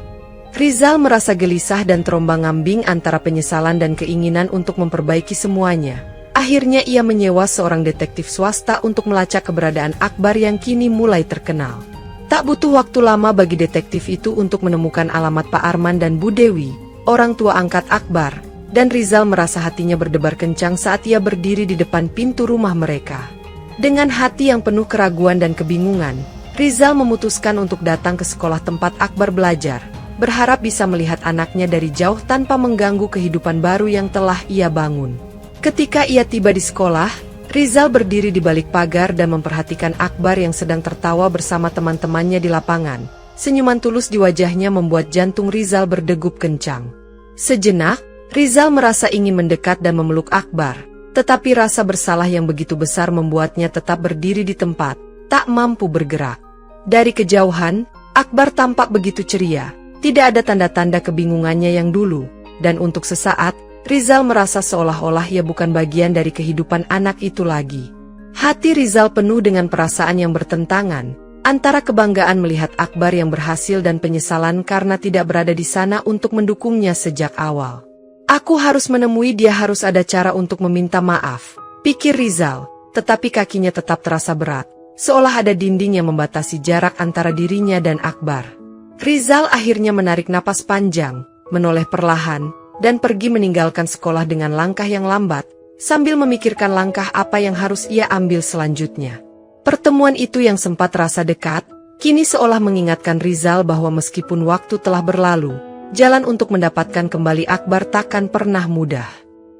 Rizal merasa gelisah dan terombang-ambing antara penyesalan dan keinginan untuk memperbaiki semuanya. Akhirnya ia menyewa seorang detektif swasta untuk melacak keberadaan Akbar yang kini mulai terkenal. Tak butuh waktu lama bagi detektif itu untuk menemukan alamat Pak Arman dan Bu Dewi, orang tua angkat Akbar, dan Rizal merasa hatinya berdebar kencang saat ia berdiri di depan pintu rumah mereka. Dengan hati yang penuh keraguan dan kebingungan, Rizal memutuskan untuk datang ke sekolah tempat Akbar belajar, berharap bisa melihat anaknya dari jauh tanpa mengganggu kehidupan baru yang telah ia bangun. Ketika ia tiba di sekolah, Rizal berdiri di balik pagar dan memperhatikan Akbar yang sedang tertawa bersama teman-temannya di lapangan. Senyuman tulus di wajahnya membuat jantung Rizal berdegup kencang. Sejenak, Rizal merasa ingin mendekat dan memeluk Akbar, tetapi rasa bersalah yang begitu besar membuatnya tetap berdiri di tempat, tak mampu bergerak. Dari kejauhan, Akbar tampak begitu ceria, tidak ada tanda-tanda kebingungannya yang dulu, dan untuk sesaat, Rizal merasa seolah-olah ia bukan bagian dari kehidupan anak itu lagi. Hati Rizal penuh dengan perasaan yang bertentangan, antara kebanggaan melihat Akbar yang berhasil dan penyesalan karena tidak berada di sana untuk mendukungnya sejak awal. Aku harus menemui dia, harus ada cara untuk meminta maaf, pikir Rizal, tetapi kakinya tetap terasa berat. Seolah ada dinding yang membatasi jarak antara dirinya dan Akbar. Rizal akhirnya menarik napas panjang, menoleh perlahan, dan pergi meninggalkan sekolah dengan langkah yang lambat, sambil memikirkan langkah apa yang harus ia ambil selanjutnya. Pertemuan itu yang sempat terasa dekat, kini seolah mengingatkan Rizal bahwa meskipun waktu telah berlalu, jalan untuk mendapatkan kembali Akbar takkan pernah mudah.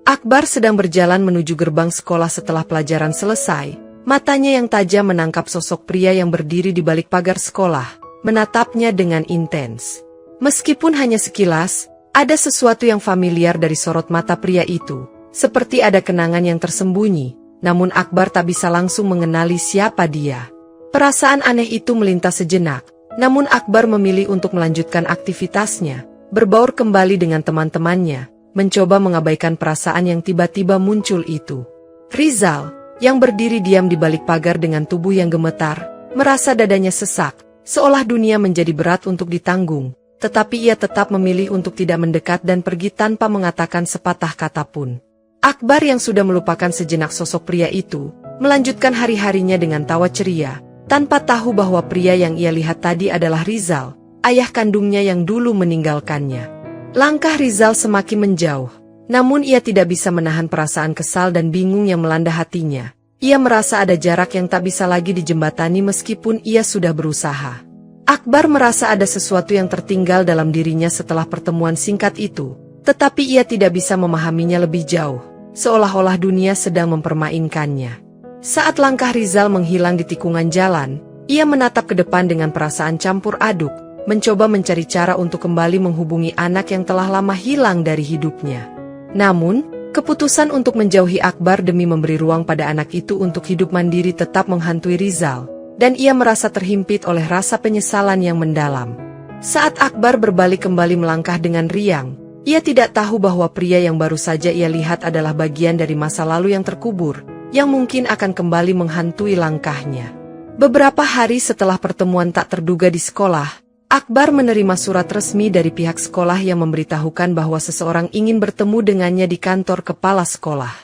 Akbar sedang berjalan menuju gerbang sekolah setelah pelajaran selesai. Matanya yang tajam menangkap sosok pria yang berdiri di balik pagar sekolah, menatapnya dengan intens. Meskipun hanya sekilas, ada sesuatu yang familiar dari sorot mata pria itu, seperti ada kenangan yang tersembunyi, namun Akbar tak bisa langsung mengenali siapa dia. Perasaan aneh itu melintas sejenak, namun Akbar memilih untuk melanjutkan aktivitasnya, berbaur kembali dengan teman-temannya, mencoba mengabaikan perasaan yang tiba-tiba muncul itu. Rizal, yang berdiri diam di balik pagar dengan tubuh yang gemetar, merasa dadanya sesak, seolah dunia menjadi berat untuk ditanggung, tetapi ia tetap memilih untuk tidak mendekat dan pergi tanpa mengatakan sepatah kata pun. Akbar yang sudah melupakan sejenak sosok pria itu, melanjutkan hari-harinya dengan tawa ceria, tanpa tahu bahwa pria yang ia lihat tadi adalah Rizal, ayah kandungnya yang dulu meninggalkannya. Langkah Rizal semakin menjauh. Namun ia tidak bisa menahan perasaan kesal dan bingung yang melanda hatinya. Ia merasa ada jarak yang tak bisa lagi dijembatani meskipun ia sudah berusaha. Akbar merasa ada sesuatu yang tertinggal dalam dirinya setelah pertemuan singkat itu, tetapi ia tidak bisa memahaminya lebih jauh, seolah-olah dunia sedang mempermainkannya. Saat langkah Rizal menghilang di tikungan jalan, ia menatap ke depan dengan perasaan campur aduk, mencoba mencari cara untuk kembali menghubungi anak yang telah lama hilang dari hidupnya. Namun, keputusan untuk menjauhi Akbar demi memberi ruang pada anak itu untuk hidup mandiri tetap menghantui Rizal, dan ia merasa terhimpit oleh rasa penyesalan yang mendalam. Saat Akbar berbalik kembali melangkah dengan riang, ia tidak tahu bahwa pria yang baru saja ia lihat adalah bagian dari masa lalu yang terkubur, yang mungkin akan kembali menghantui langkahnya. Beberapa hari setelah pertemuan tak terduga di sekolah, Akbar menerima surat resmi dari pihak sekolah yang memberitahukan bahwa seseorang ingin bertemu dengannya di kantor kepala sekolah.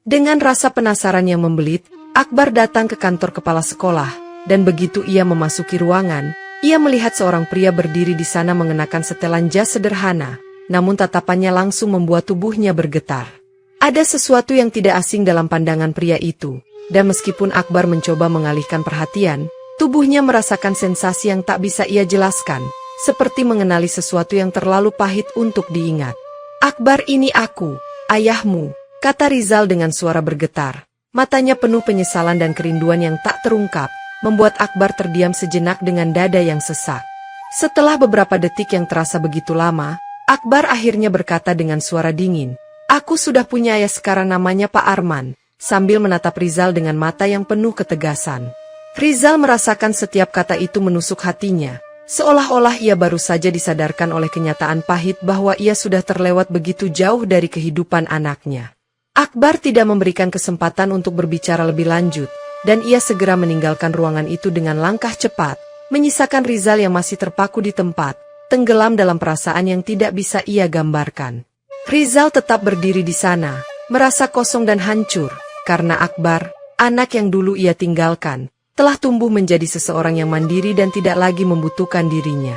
Dengan rasa penasaran yang membelit, Akbar datang ke kantor kepala sekolah, dan begitu ia memasuki ruangan, ia melihat seorang pria berdiri di sana mengenakan setelan jas sederhana, namun tatapannya langsung membuat tubuhnya bergetar. Ada sesuatu yang tidak asing dalam pandangan pria itu, dan meskipun Akbar mencoba mengalihkan perhatian, tubuhnya merasakan sensasi yang tak bisa ia jelaskan, seperti mengenali sesuatu yang terlalu pahit untuk diingat. "Akbar, ini aku, ayahmu," kata Rizal dengan suara bergetar. Matanya penuh penyesalan dan kerinduan yang tak terungkap, membuat Akbar terdiam sejenak dengan dada yang sesak. Setelah beberapa detik yang terasa begitu lama, Akbar akhirnya berkata dengan suara dingin, "Aku sudah punya ayah, sekarang namanya Pak Arman," sambil menatap Rizal dengan mata yang penuh ketegasan. Rizal merasakan setiap kata itu menusuk hatinya, seolah-olah ia baru saja disadarkan oleh kenyataan pahit bahwa ia sudah terlewat begitu jauh dari kehidupan anaknya. Akbar tidak memberikan kesempatan untuk berbicara lebih lanjut, dan ia segera meninggalkan ruangan itu dengan langkah cepat, menyisakan Rizal yang masih terpaku di tempat, tenggelam dalam perasaan yang tidak bisa ia gambarkan. Rizal tetap berdiri di sana, merasa kosong dan hancur, karena Akbar, anak yang dulu ia tinggalkan, telah tumbuh menjadi seseorang yang mandiri dan tidak lagi membutuhkan dirinya.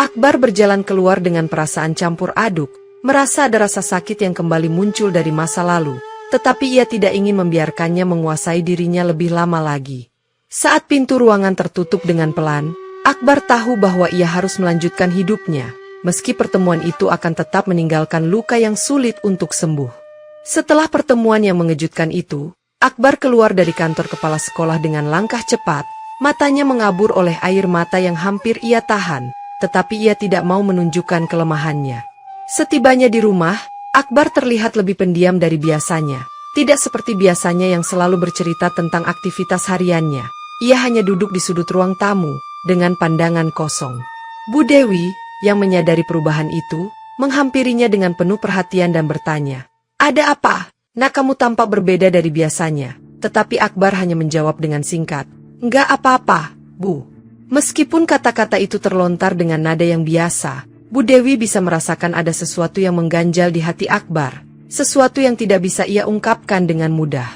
Akbar berjalan keluar dengan perasaan campur aduk, merasa ada rasa sakit yang kembali muncul dari masa lalu, tetapi ia tidak ingin membiarkannya menguasai dirinya lebih lama lagi. Saat pintu ruangan tertutup dengan pelan, Akbar tahu bahwa ia harus melanjutkan hidupnya, meski pertemuan itu akan tetap meninggalkan luka yang sulit untuk sembuh. Setelah pertemuan yang mengejutkan itu, Akbar keluar dari kantor kepala sekolah dengan langkah cepat, matanya mengabur oleh air mata yang hampir ia tahan, tetapi ia tidak mau menunjukkan kelemahannya. Setibanya di rumah, Akbar terlihat lebih pendiam dari biasanya, tidak seperti biasanya yang selalu bercerita tentang aktivitas hariannya. ia hanya duduk di sudut ruang tamu, dengan pandangan kosong. Bu Dewi, yang menyadari perubahan itu, menghampirinya dengan penuh perhatian dan bertanya, "Ada apa? Nak, kamu tampak berbeda dari biasanya." Tetapi Akbar hanya menjawab dengan singkat, "Enggak apa-apa, Bu." Meskipun kata-kata itu terlontar dengan nada yang biasa, Bu Dewi bisa merasakan ada sesuatu yang mengganjal di hati Akbar, sesuatu yang tidak bisa ia ungkapkan dengan mudah.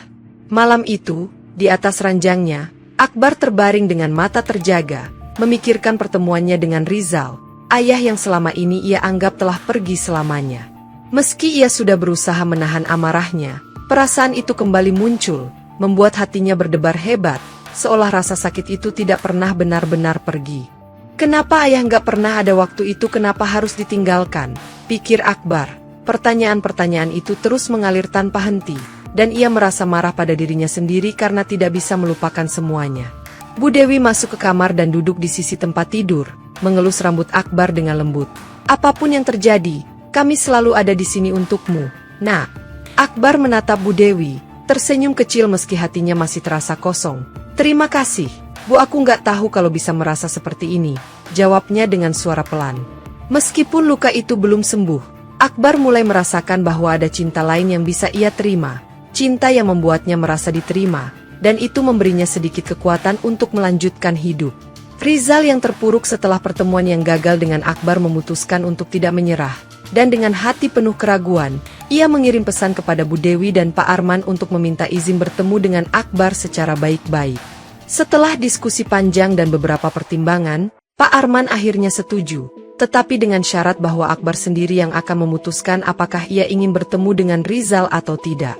Malam itu, di atas ranjangnya, Akbar terbaring dengan mata terjaga, memikirkan pertemuannya dengan Rizal, ayah yang selama ini ia anggap telah pergi selamanya. Meski ia sudah berusaha menahan amarahnya, perasaan itu kembali muncul, membuat hatinya berdebar hebat, seolah rasa sakit itu tidak pernah benar-benar pergi. Kenapa ayah nggak pernah ada waktu itu, kenapa harus ditinggalkan? Pikir Akbar. Pertanyaan-pertanyaan itu terus mengalir tanpa henti, dan ia merasa marah pada dirinya sendiri karena tidak bisa melupakan semuanya. Bu Dewi masuk ke kamar dan duduk di sisi tempat tidur, mengelus rambut Akbar dengan lembut. "Apapun yang terjadi, kami selalu ada di sini untukmu, Nak." Akbar menatap Bu Dewi, tersenyum kecil meski hatinya masih terasa kosong. "Terima kasih, Bu, aku nggak tahu kalau bisa merasa seperti ini," jawabnya dengan suara pelan. Meskipun luka itu belum sembuh, Akbar mulai merasakan bahwa ada cinta lain yang bisa ia terima, cinta yang membuatnya merasa diterima, dan itu memberinya sedikit kekuatan untuk melanjutkan hidup. Rizal yang terpuruk setelah pertemuan yang gagal dengan Akbar memutuskan untuk tidak menyerah, dan dengan hati penuh keraguan, ia mengirim pesan kepada Bu Dewi dan Pak Arman untuk meminta izin bertemu dengan Akbar secara baik-baik. Setelah diskusi panjang dan beberapa pertimbangan, Pak Arman akhirnya setuju, tetapi dengan syarat bahwa Akbar sendiri yang akan memutuskan apakah ia ingin bertemu dengan Rizal atau tidak.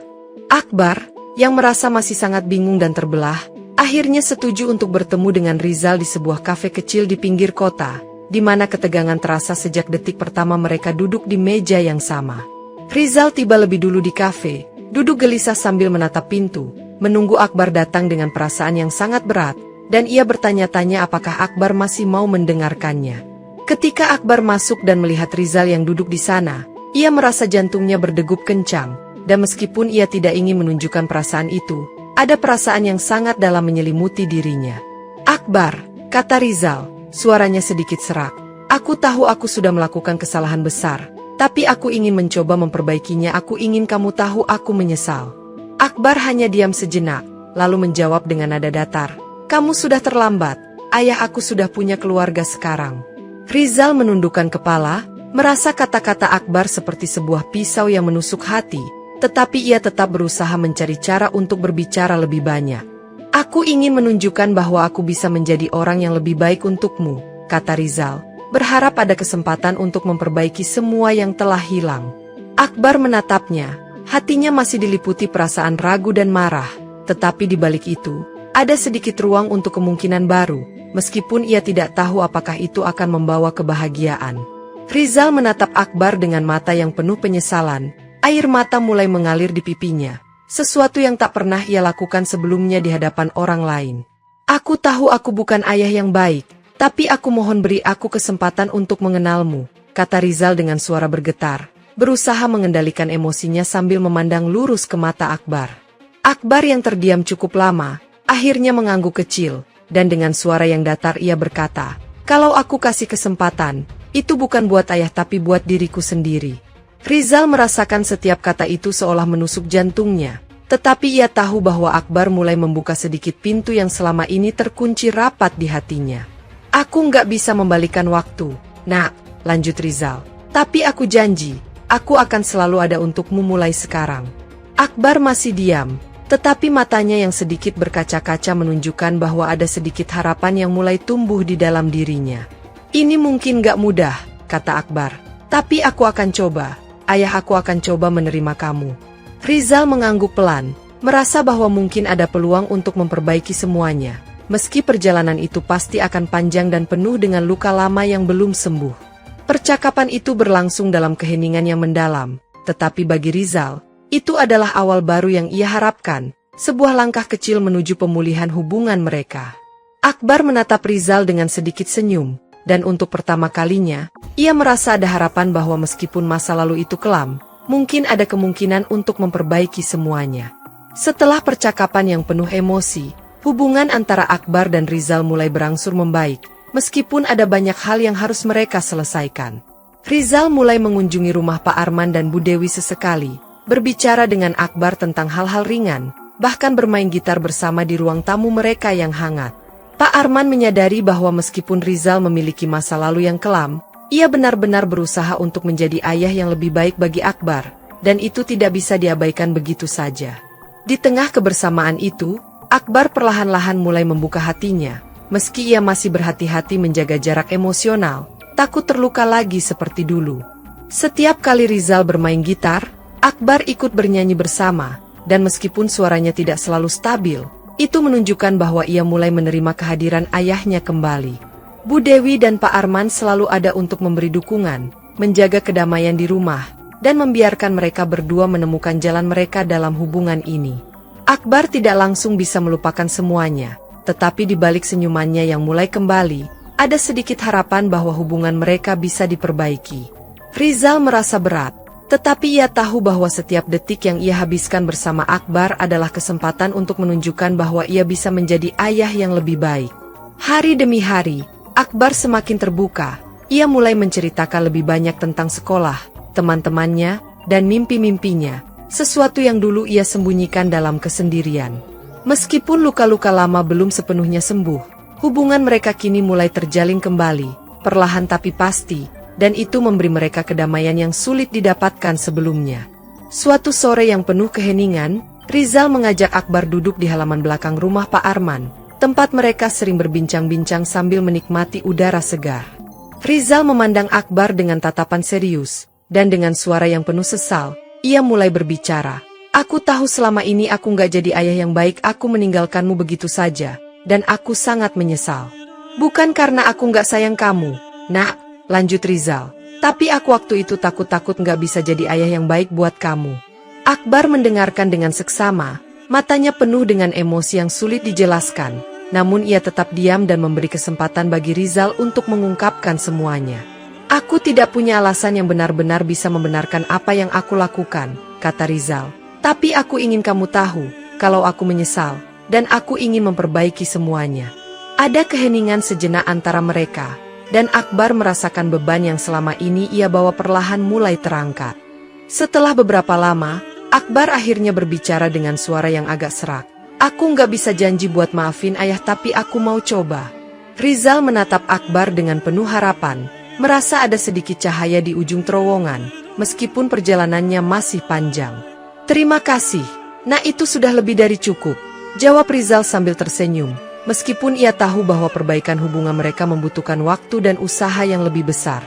Akbar, yang merasa masih sangat bingung dan terbelah, akhirnya setuju untuk bertemu dengan Rizal di sebuah kafe kecil di pinggir kota, di mana ketegangan terasa sejak detik pertama mereka duduk di meja yang sama. Rizal tiba lebih dulu di kafe, duduk gelisah sambil menatap pintu, menunggu Akbar datang dengan perasaan yang sangat berat, dan ia bertanya-tanya apakah Akbar masih mau mendengarkannya. Ketika Akbar masuk dan melihat Rizal yang duduk di sana, ia merasa jantungnya berdegup kencang, dan meskipun ia tidak ingin menunjukkan perasaan itu, ada perasaan yang sangat dalam menyelimuti dirinya. "Akbar," kata Rizal, suaranya sedikit serak, "aku tahu aku sudah melakukan kesalahan besar, tapi aku ingin mencoba memperbaikinya. Aku ingin kamu tahu aku menyesal." Akbar hanya diam sejenak, lalu menjawab dengan nada datar, "Kamu sudah terlambat, ayah aku sudah punya keluarga sekarang." Rizal menundukkan kepala, merasa kata-kata Akbar seperti sebuah pisau yang menusuk hati, tetapi ia tetap berusaha mencari cara untuk berbicara lebih banyak. "Aku ingin menunjukkan bahwa aku bisa menjadi orang yang lebih baik untukmu," kata Rizal, berharap ada kesempatan untuk memperbaiki semua yang telah hilang. Akbar menatapnya, hatinya masih diliputi perasaan ragu dan marah, tetapi di balik itu, ada sedikit ruang untuk kemungkinan baru, meskipun ia tidak tahu apakah itu akan membawa kebahagiaan. Rizal menatap Akbar dengan mata yang penuh penyesalan. Air mata mulai mengalir di pipinya, sesuatu yang tak pernah ia lakukan sebelumnya di hadapan orang lain. "Aku tahu aku bukan ayah yang baik, tapi aku mohon beri aku kesempatan untuk mengenalmu," kata Rizal dengan suara bergetar, berusaha mengendalikan emosinya sambil memandang lurus ke mata Akbar. Akbar yang terdiam cukup lama, akhirnya mengangguk kecil, dan dengan suara yang datar ia berkata, "Kalau aku kasih kesempatan, itu bukan buat ayah tapi buat diriku sendiri." Rizal merasakan setiap kata itu seolah menusuk jantungnya, tetapi ia tahu bahwa Akbar mulai membuka sedikit pintu yang selama ini terkunci rapat di hatinya. "Aku nggak bisa membalikan waktu, Nak," lanjut Rizal. "Tapi aku janji, aku akan selalu ada untukmu mulai sekarang." Akbar masih diam, tetapi matanya yang sedikit berkaca-kaca menunjukkan bahwa ada sedikit harapan yang mulai tumbuh di dalam dirinya. "Ini mungkin nggak mudah," kata Akbar, "tapi aku akan coba. Ayah, aku akan coba menerima kamu." Rizal mengangguk pelan, merasa bahwa mungkin ada peluang untuk memperbaiki semuanya, meski perjalanan itu pasti akan panjang dan penuh dengan luka lama yang belum sembuh. Percakapan itu berlangsung dalam keheningan yang mendalam, tetapi bagi Rizal, itu adalah awal baru yang ia harapkan, sebuah langkah kecil menuju pemulihan hubungan mereka. Akbar menatap Rizal dengan sedikit senyum, dan untuk pertama kalinya, ia merasa ada harapan bahwa meskipun masa lalu itu kelam, mungkin ada kemungkinan untuk memperbaiki semuanya. Setelah percakapan yang penuh emosi, Hubungan antara Akbar dan Rizal mulai berangsur membaik, meskipun ada banyak hal yang harus mereka selesaikan. Rizal mulai mengunjungi rumah Pak Arman dan Bu Dewi sesekali, berbicara dengan Akbar tentang hal-hal ringan, bahkan bermain gitar bersama di ruang tamu mereka yang hangat. Pak Arman menyadari bahwa meskipun Rizal memiliki masa lalu yang kelam, ia benar-benar berusaha untuk menjadi ayah yang lebih baik bagi Akbar, dan itu tidak bisa diabaikan begitu saja. Di tengah kebersamaan itu, Akbar perlahan-lahan mulai membuka hatinya, meski ia masih berhati-hati menjaga jarak emosional, takut terluka lagi seperti dulu. Setiap kali Rizal bermain gitar, Akbar ikut bernyanyi bersama, dan meskipun suaranya tidak selalu stabil, itu menunjukkan bahwa ia mulai menerima kehadiran ayahnya kembali. Bu Dewi dan Pak Arman selalu ada untuk memberi dukungan, menjaga kedamaian di rumah, dan membiarkan mereka berdua menemukan jalan mereka dalam hubungan ini. Akbar tidak langsung bisa melupakan semuanya, tetapi di balik senyumannya yang mulai kembali, ada sedikit harapan bahwa hubungan mereka bisa diperbaiki. Rizal merasa berat, tetapi ia tahu bahwa setiap detik yang ia habiskan bersama Akbar adalah kesempatan untuk menunjukkan bahwa ia bisa menjadi ayah yang lebih baik. Hari demi hari, Akbar semakin terbuka. Ia mulai menceritakan lebih banyak tentang sekolah, teman-temannya, dan mimpi-mimpinya, sesuatu yang dulu ia sembunyikan dalam kesendirian. Meskipun luka-luka lama belum sepenuhnya sembuh, hubungan mereka kini mulai terjalin kembali, perlahan tapi pasti, dan itu memberi mereka kedamaian yang sulit didapatkan sebelumnya. Suatu sore yang penuh keheningan, Rizal mengajak Akbar duduk di halaman belakang rumah Pak Arman, tempat mereka sering berbincang-bincang sambil menikmati udara segar. Rizal memandang Akbar dengan tatapan serius, dan dengan suara yang penuh sesal, ia mulai berbicara. Aku tahu selama ini aku nggak jadi ayah yang baik, aku meninggalkanmu begitu saja, dan aku sangat menyesal. Bukan karena aku nggak sayang kamu, nak, lanjut Rizal, tapi aku waktu itu takut-takut nggak bisa jadi ayah yang baik buat kamu. Akbar mendengarkan dengan seksama, matanya penuh dengan emosi yang sulit dijelaskan, namun ia tetap diam dan memberi kesempatan bagi Rizal untuk mengungkapkan semuanya. Aku tidak punya alasan yang benar-benar bisa membenarkan apa yang aku lakukan, kata Rizal. Tapi aku ingin kamu tahu, kalau aku menyesal, dan aku ingin memperbaiki semuanya. Ada keheningan sejenak antara mereka, dan Akbar merasakan beban yang selama ini ia bawa perlahan mulai terangkat. Setelah beberapa lama, Akbar akhirnya berbicara dengan suara yang agak serak. Aku nggak bisa janji buat maafin ayah, tapi aku mau coba. Rizal menatap Akbar dengan penuh harapan, merasa ada sedikit cahaya di ujung terowongan, meskipun perjalanannya masih panjang. Terima kasih, nah itu sudah lebih dari cukup, jawab Rizal sambil tersenyum, meskipun ia tahu bahwa perbaikan hubungan mereka membutuhkan waktu dan usaha yang lebih besar.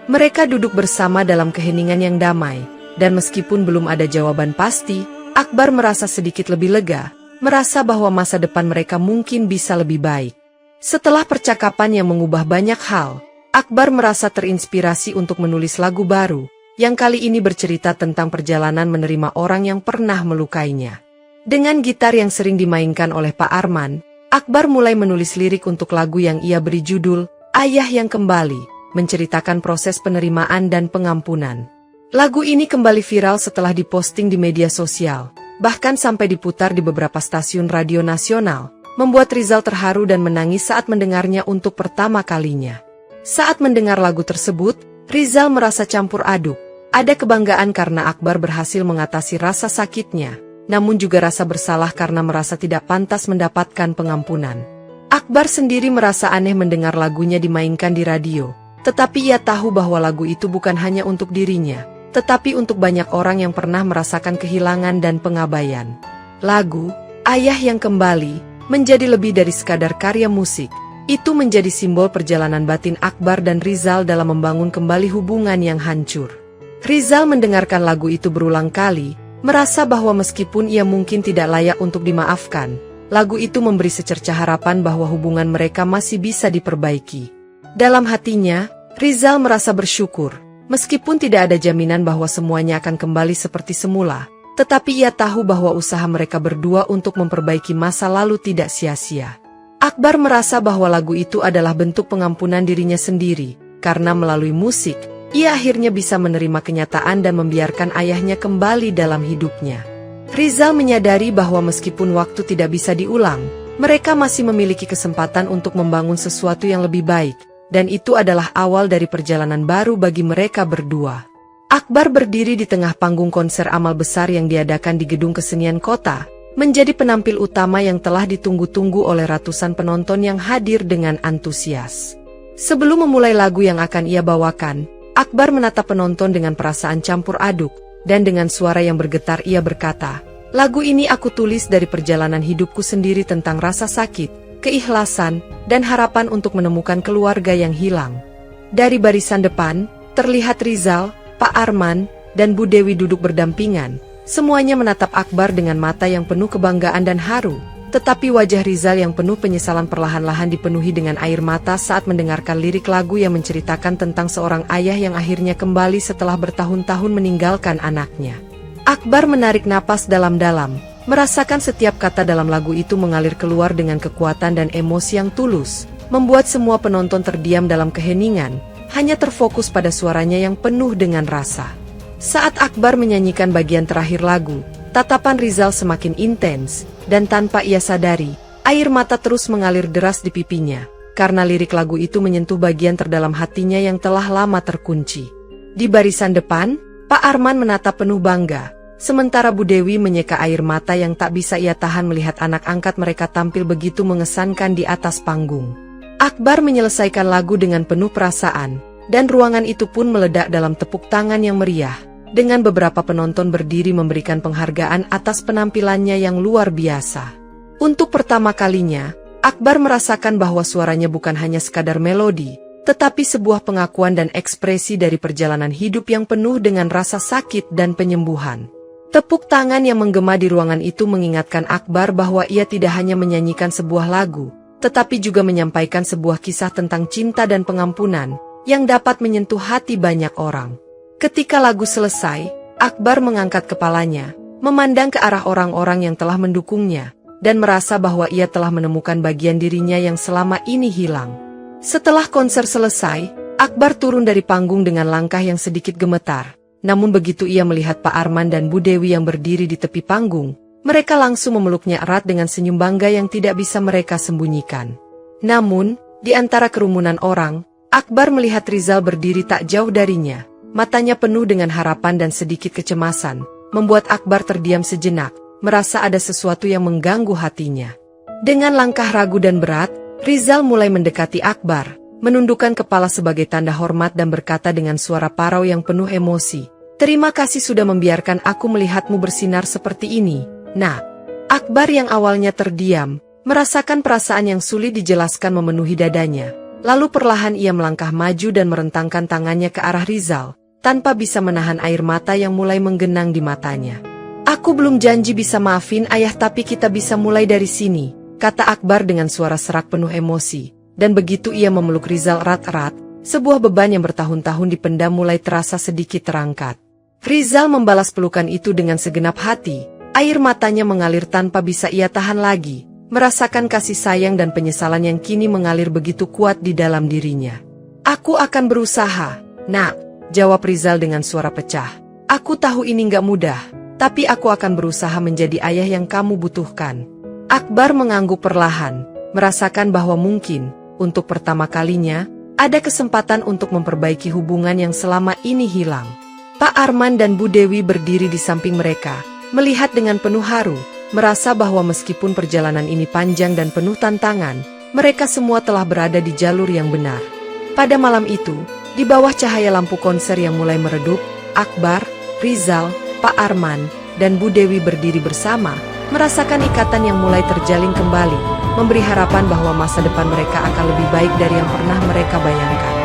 Mereka duduk bersama dalam keheningan yang damai, dan meskipun belum ada jawaban pasti, Akbar merasa sedikit lebih lega, merasa bahwa masa depan mereka mungkin bisa lebih baik. Setelah percakapan yang mengubah banyak hal, Akbar merasa terinspirasi untuk menulis lagu baru, yang kali ini bercerita tentang perjalanan menerima orang yang pernah melukainya. Dengan gitar yang sering dimainkan oleh Pak Arman, Akbar mulai menulis lirik untuk lagu yang ia beri judul, Ayah yang Kembali, menceritakan proses penerimaan dan pengampunan. Lagu ini kembali viral setelah diposting di media sosial, bahkan sampai diputar di beberapa stasiun radio nasional, membuat Rizal terharu dan menangis saat mendengarnya untuk pertama kalinya. Saat mendengar lagu tersebut, Rizal merasa campur aduk. Ada kebanggaan karena Akbar berhasil mengatasi rasa sakitnya, namun juga rasa bersalah karena merasa tidak pantas mendapatkan pengampunan. Akbar sendiri merasa aneh mendengar lagunya dimainkan di radio, tetapi ia tahu bahwa lagu itu bukan hanya untuk dirinya, tetapi untuk banyak orang yang pernah merasakan kehilangan dan pengabaian. Lagu, Ayah yang Kembali, menjadi lebih dari sekadar karya musik. Itu menjadi simbol perjalanan batin Akbar dan Rizal dalam membangun kembali hubungan yang hancur. Rizal mendengarkan lagu itu berulang kali, merasa bahwa meskipun ia mungkin tidak layak untuk dimaafkan, lagu itu memberi secerca harapan bahwa hubungan mereka masih bisa diperbaiki. Dalam hatinya, Rizal merasa bersyukur, meskipun tidak ada jaminan bahwa semuanya akan kembali seperti semula, tetapi ia tahu bahwa usaha mereka berdua untuk memperbaiki masa lalu tidak sia-sia. Akbar merasa bahwa lagu itu adalah bentuk pengampunan dirinya sendiri, karena melalui musik, ia akhirnya bisa menerima kenyataan dan membiarkan ayahnya kembali dalam hidupnya. Rizal menyadari bahwa meskipun waktu tidak bisa diulang, Mereka masih memiliki kesempatan untuk membangun sesuatu yang lebih baik, dan itu adalah awal dari perjalanan baru bagi mereka berdua. Akbar berdiri di tengah panggung konser amal besar yang diadakan di Gedung Kesenian Kota, menjadi penampil utama yang telah ditunggu-tunggu oleh ratusan penonton yang hadir dengan antusias. Sebelum memulai lagu yang akan ia bawakan, Akbar menatap penonton dengan perasaan campur aduk, dan dengan suara yang bergetar ia berkata, "Lagu ini aku tulis dari perjalanan hidupku sendiri tentang rasa sakit, keikhlasan, dan harapan untuk menemukan keluarga yang hilang." Dari barisan depan, terlihat Rizal, Pak Arman, dan Bu Dewi duduk berdampingan. Semuanya menatap Akbar dengan mata yang penuh kebanggaan dan haru, tetapi wajah Rizal yang penuh penyesalan perlahan-lahan dipenuhi dengan air mata saat mendengarkan lirik lagu yang menceritakan tentang seorang ayah yang akhirnya kembali setelah bertahun-tahun meninggalkan anaknya. Akbar menarik napas dalam-dalam, merasakan setiap kata dalam lagu itu mengalir keluar dengan kekuatan dan emosi yang tulus, membuat semua penonton terdiam dalam keheningan, hanya terfokus pada suaranya yang penuh dengan rasa. Saat Akbar menyanyikan bagian terakhir lagu, tatapan Rizal semakin intens, dan tanpa ia sadari, air mata terus mengalir deras di pipinya, karena lirik lagu itu menyentuh bagian terdalam hatinya yang telah lama terkunci. Di barisan depan, Pak Arman menatap penuh bangga, sementara Bu Dewi menyeka air mata yang tak bisa ia tahan melihat anak angkat mereka tampil begitu mengesankan di atas panggung. Akbar menyelesaikan lagu dengan penuh perasaan, dan ruangan itu pun meledak dalam tepuk tangan yang meriah, dengan beberapa penonton berdiri memberikan penghargaan atas penampilannya yang luar biasa. Untuk pertama kalinya, Akbar merasakan bahwa suaranya bukan hanya sekadar melodi, tetapi sebuah pengakuan dan ekspresi dari perjalanan hidup yang penuh dengan rasa sakit dan penyembuhan. Tepuk tangan yang menggema di ruangan itu mengingatkan Akbar bahwa ia tidak hanya menyanyikan sebuah lagu, tetapi juga menyampaikan sebuah kisah tentang cinta dan pengampunan, yang dapat menyentuh hati banyak orang. Ketika lagu selesai, Akbar mengangkat kepalanya, memandang ke arah orang-orang yang telah mendukungnya, dan merasa bahwa ia telah menemukan bagian dirinya yang selama ini hilang. Setelah konser selesai, Akbar turun dari panggung dengan langkah yang sedikit gemetar. Namun begitu ia melihat Pak Arman dan Bu Dewi yang berdiri di tepi panggung, mereka langsung memeluknya erat dengan senyum bangga yang tidak bisa mereka sembunyikan. Namun, di antara kerumunan orang, Akbar melihat Rizal berdiri tak jauh darinya. Matanya penuh dengan harapan dan sedikit kecemasan, membuat Akbar terdiam sejenak, merasa ada sesuatu yang mengganggu hatinya. Dengan langkah ragu dan berat, Rizal mulai mendekati Akbar, menundukkan kepala sebagai tanda hormat dan berkata dengan suara parau yang penuh emosi, "Terima kasih sudah membiarkan aku melihatmu bersinar seperti ini, Nak." Akbar yang awalnya terdiam, merasakan perasaan yang sulit dijelaskan memenuhi dadanya. Lalu perlahan ia melangkah maju dan merentangkan tangannya ke arah Rizal, tanpa bisa menahan air mata yang mulai menggenang di matanya. "Aku belum janji bisa maafin ayah, tapi kita bisa mulai dari sini," kata Akbar dengan suara serak penuh emosi. Dan begitu ia memeluk Rizal erat-erat, sebuah beban yang bertahun-tahun dipendam mulai terasa sedikit terangkat. Rizal membalas pelukan itu dengan segenap hati, air matanya mengalir tanpa bisa ia tahan lagi, merasakan kasih sayang dan penyesalan yang kini mengalir begitu kuat di dalam dirinya. "Aku akan berusaha, Nak," jawab Rizal dengan suara pecah. "Aku tahu ini gak mudah, tapi aku akan berusaha menjadi ayah yang kamu butuhkan." Akbar mengangguk perlahan, merasakan bahwa mungkin, untuk pertama kalinya, ada kesempatan untuk memperbaiki hubungan yang selama ini hilang. Pak Arman dan Bu Dewi berdiri di samping mereka, melihat dengan penuh haru, merasa bahwa meskipun perjalanan ini panjang dan penuh tantangan, mereka semua telah berada di jalur yang benar. Pada malam itu, di bawah cahaya lampu konser yang mulai meredup, Akbar, Rizal, Pak Arman, dan Bu Dewi berdiri bersama, merasakan ikatan yang mulai terjalin kembali, memberi harapan bahwa masa depan mereka akan lebih baik dari yang pernah mereka bayangkan.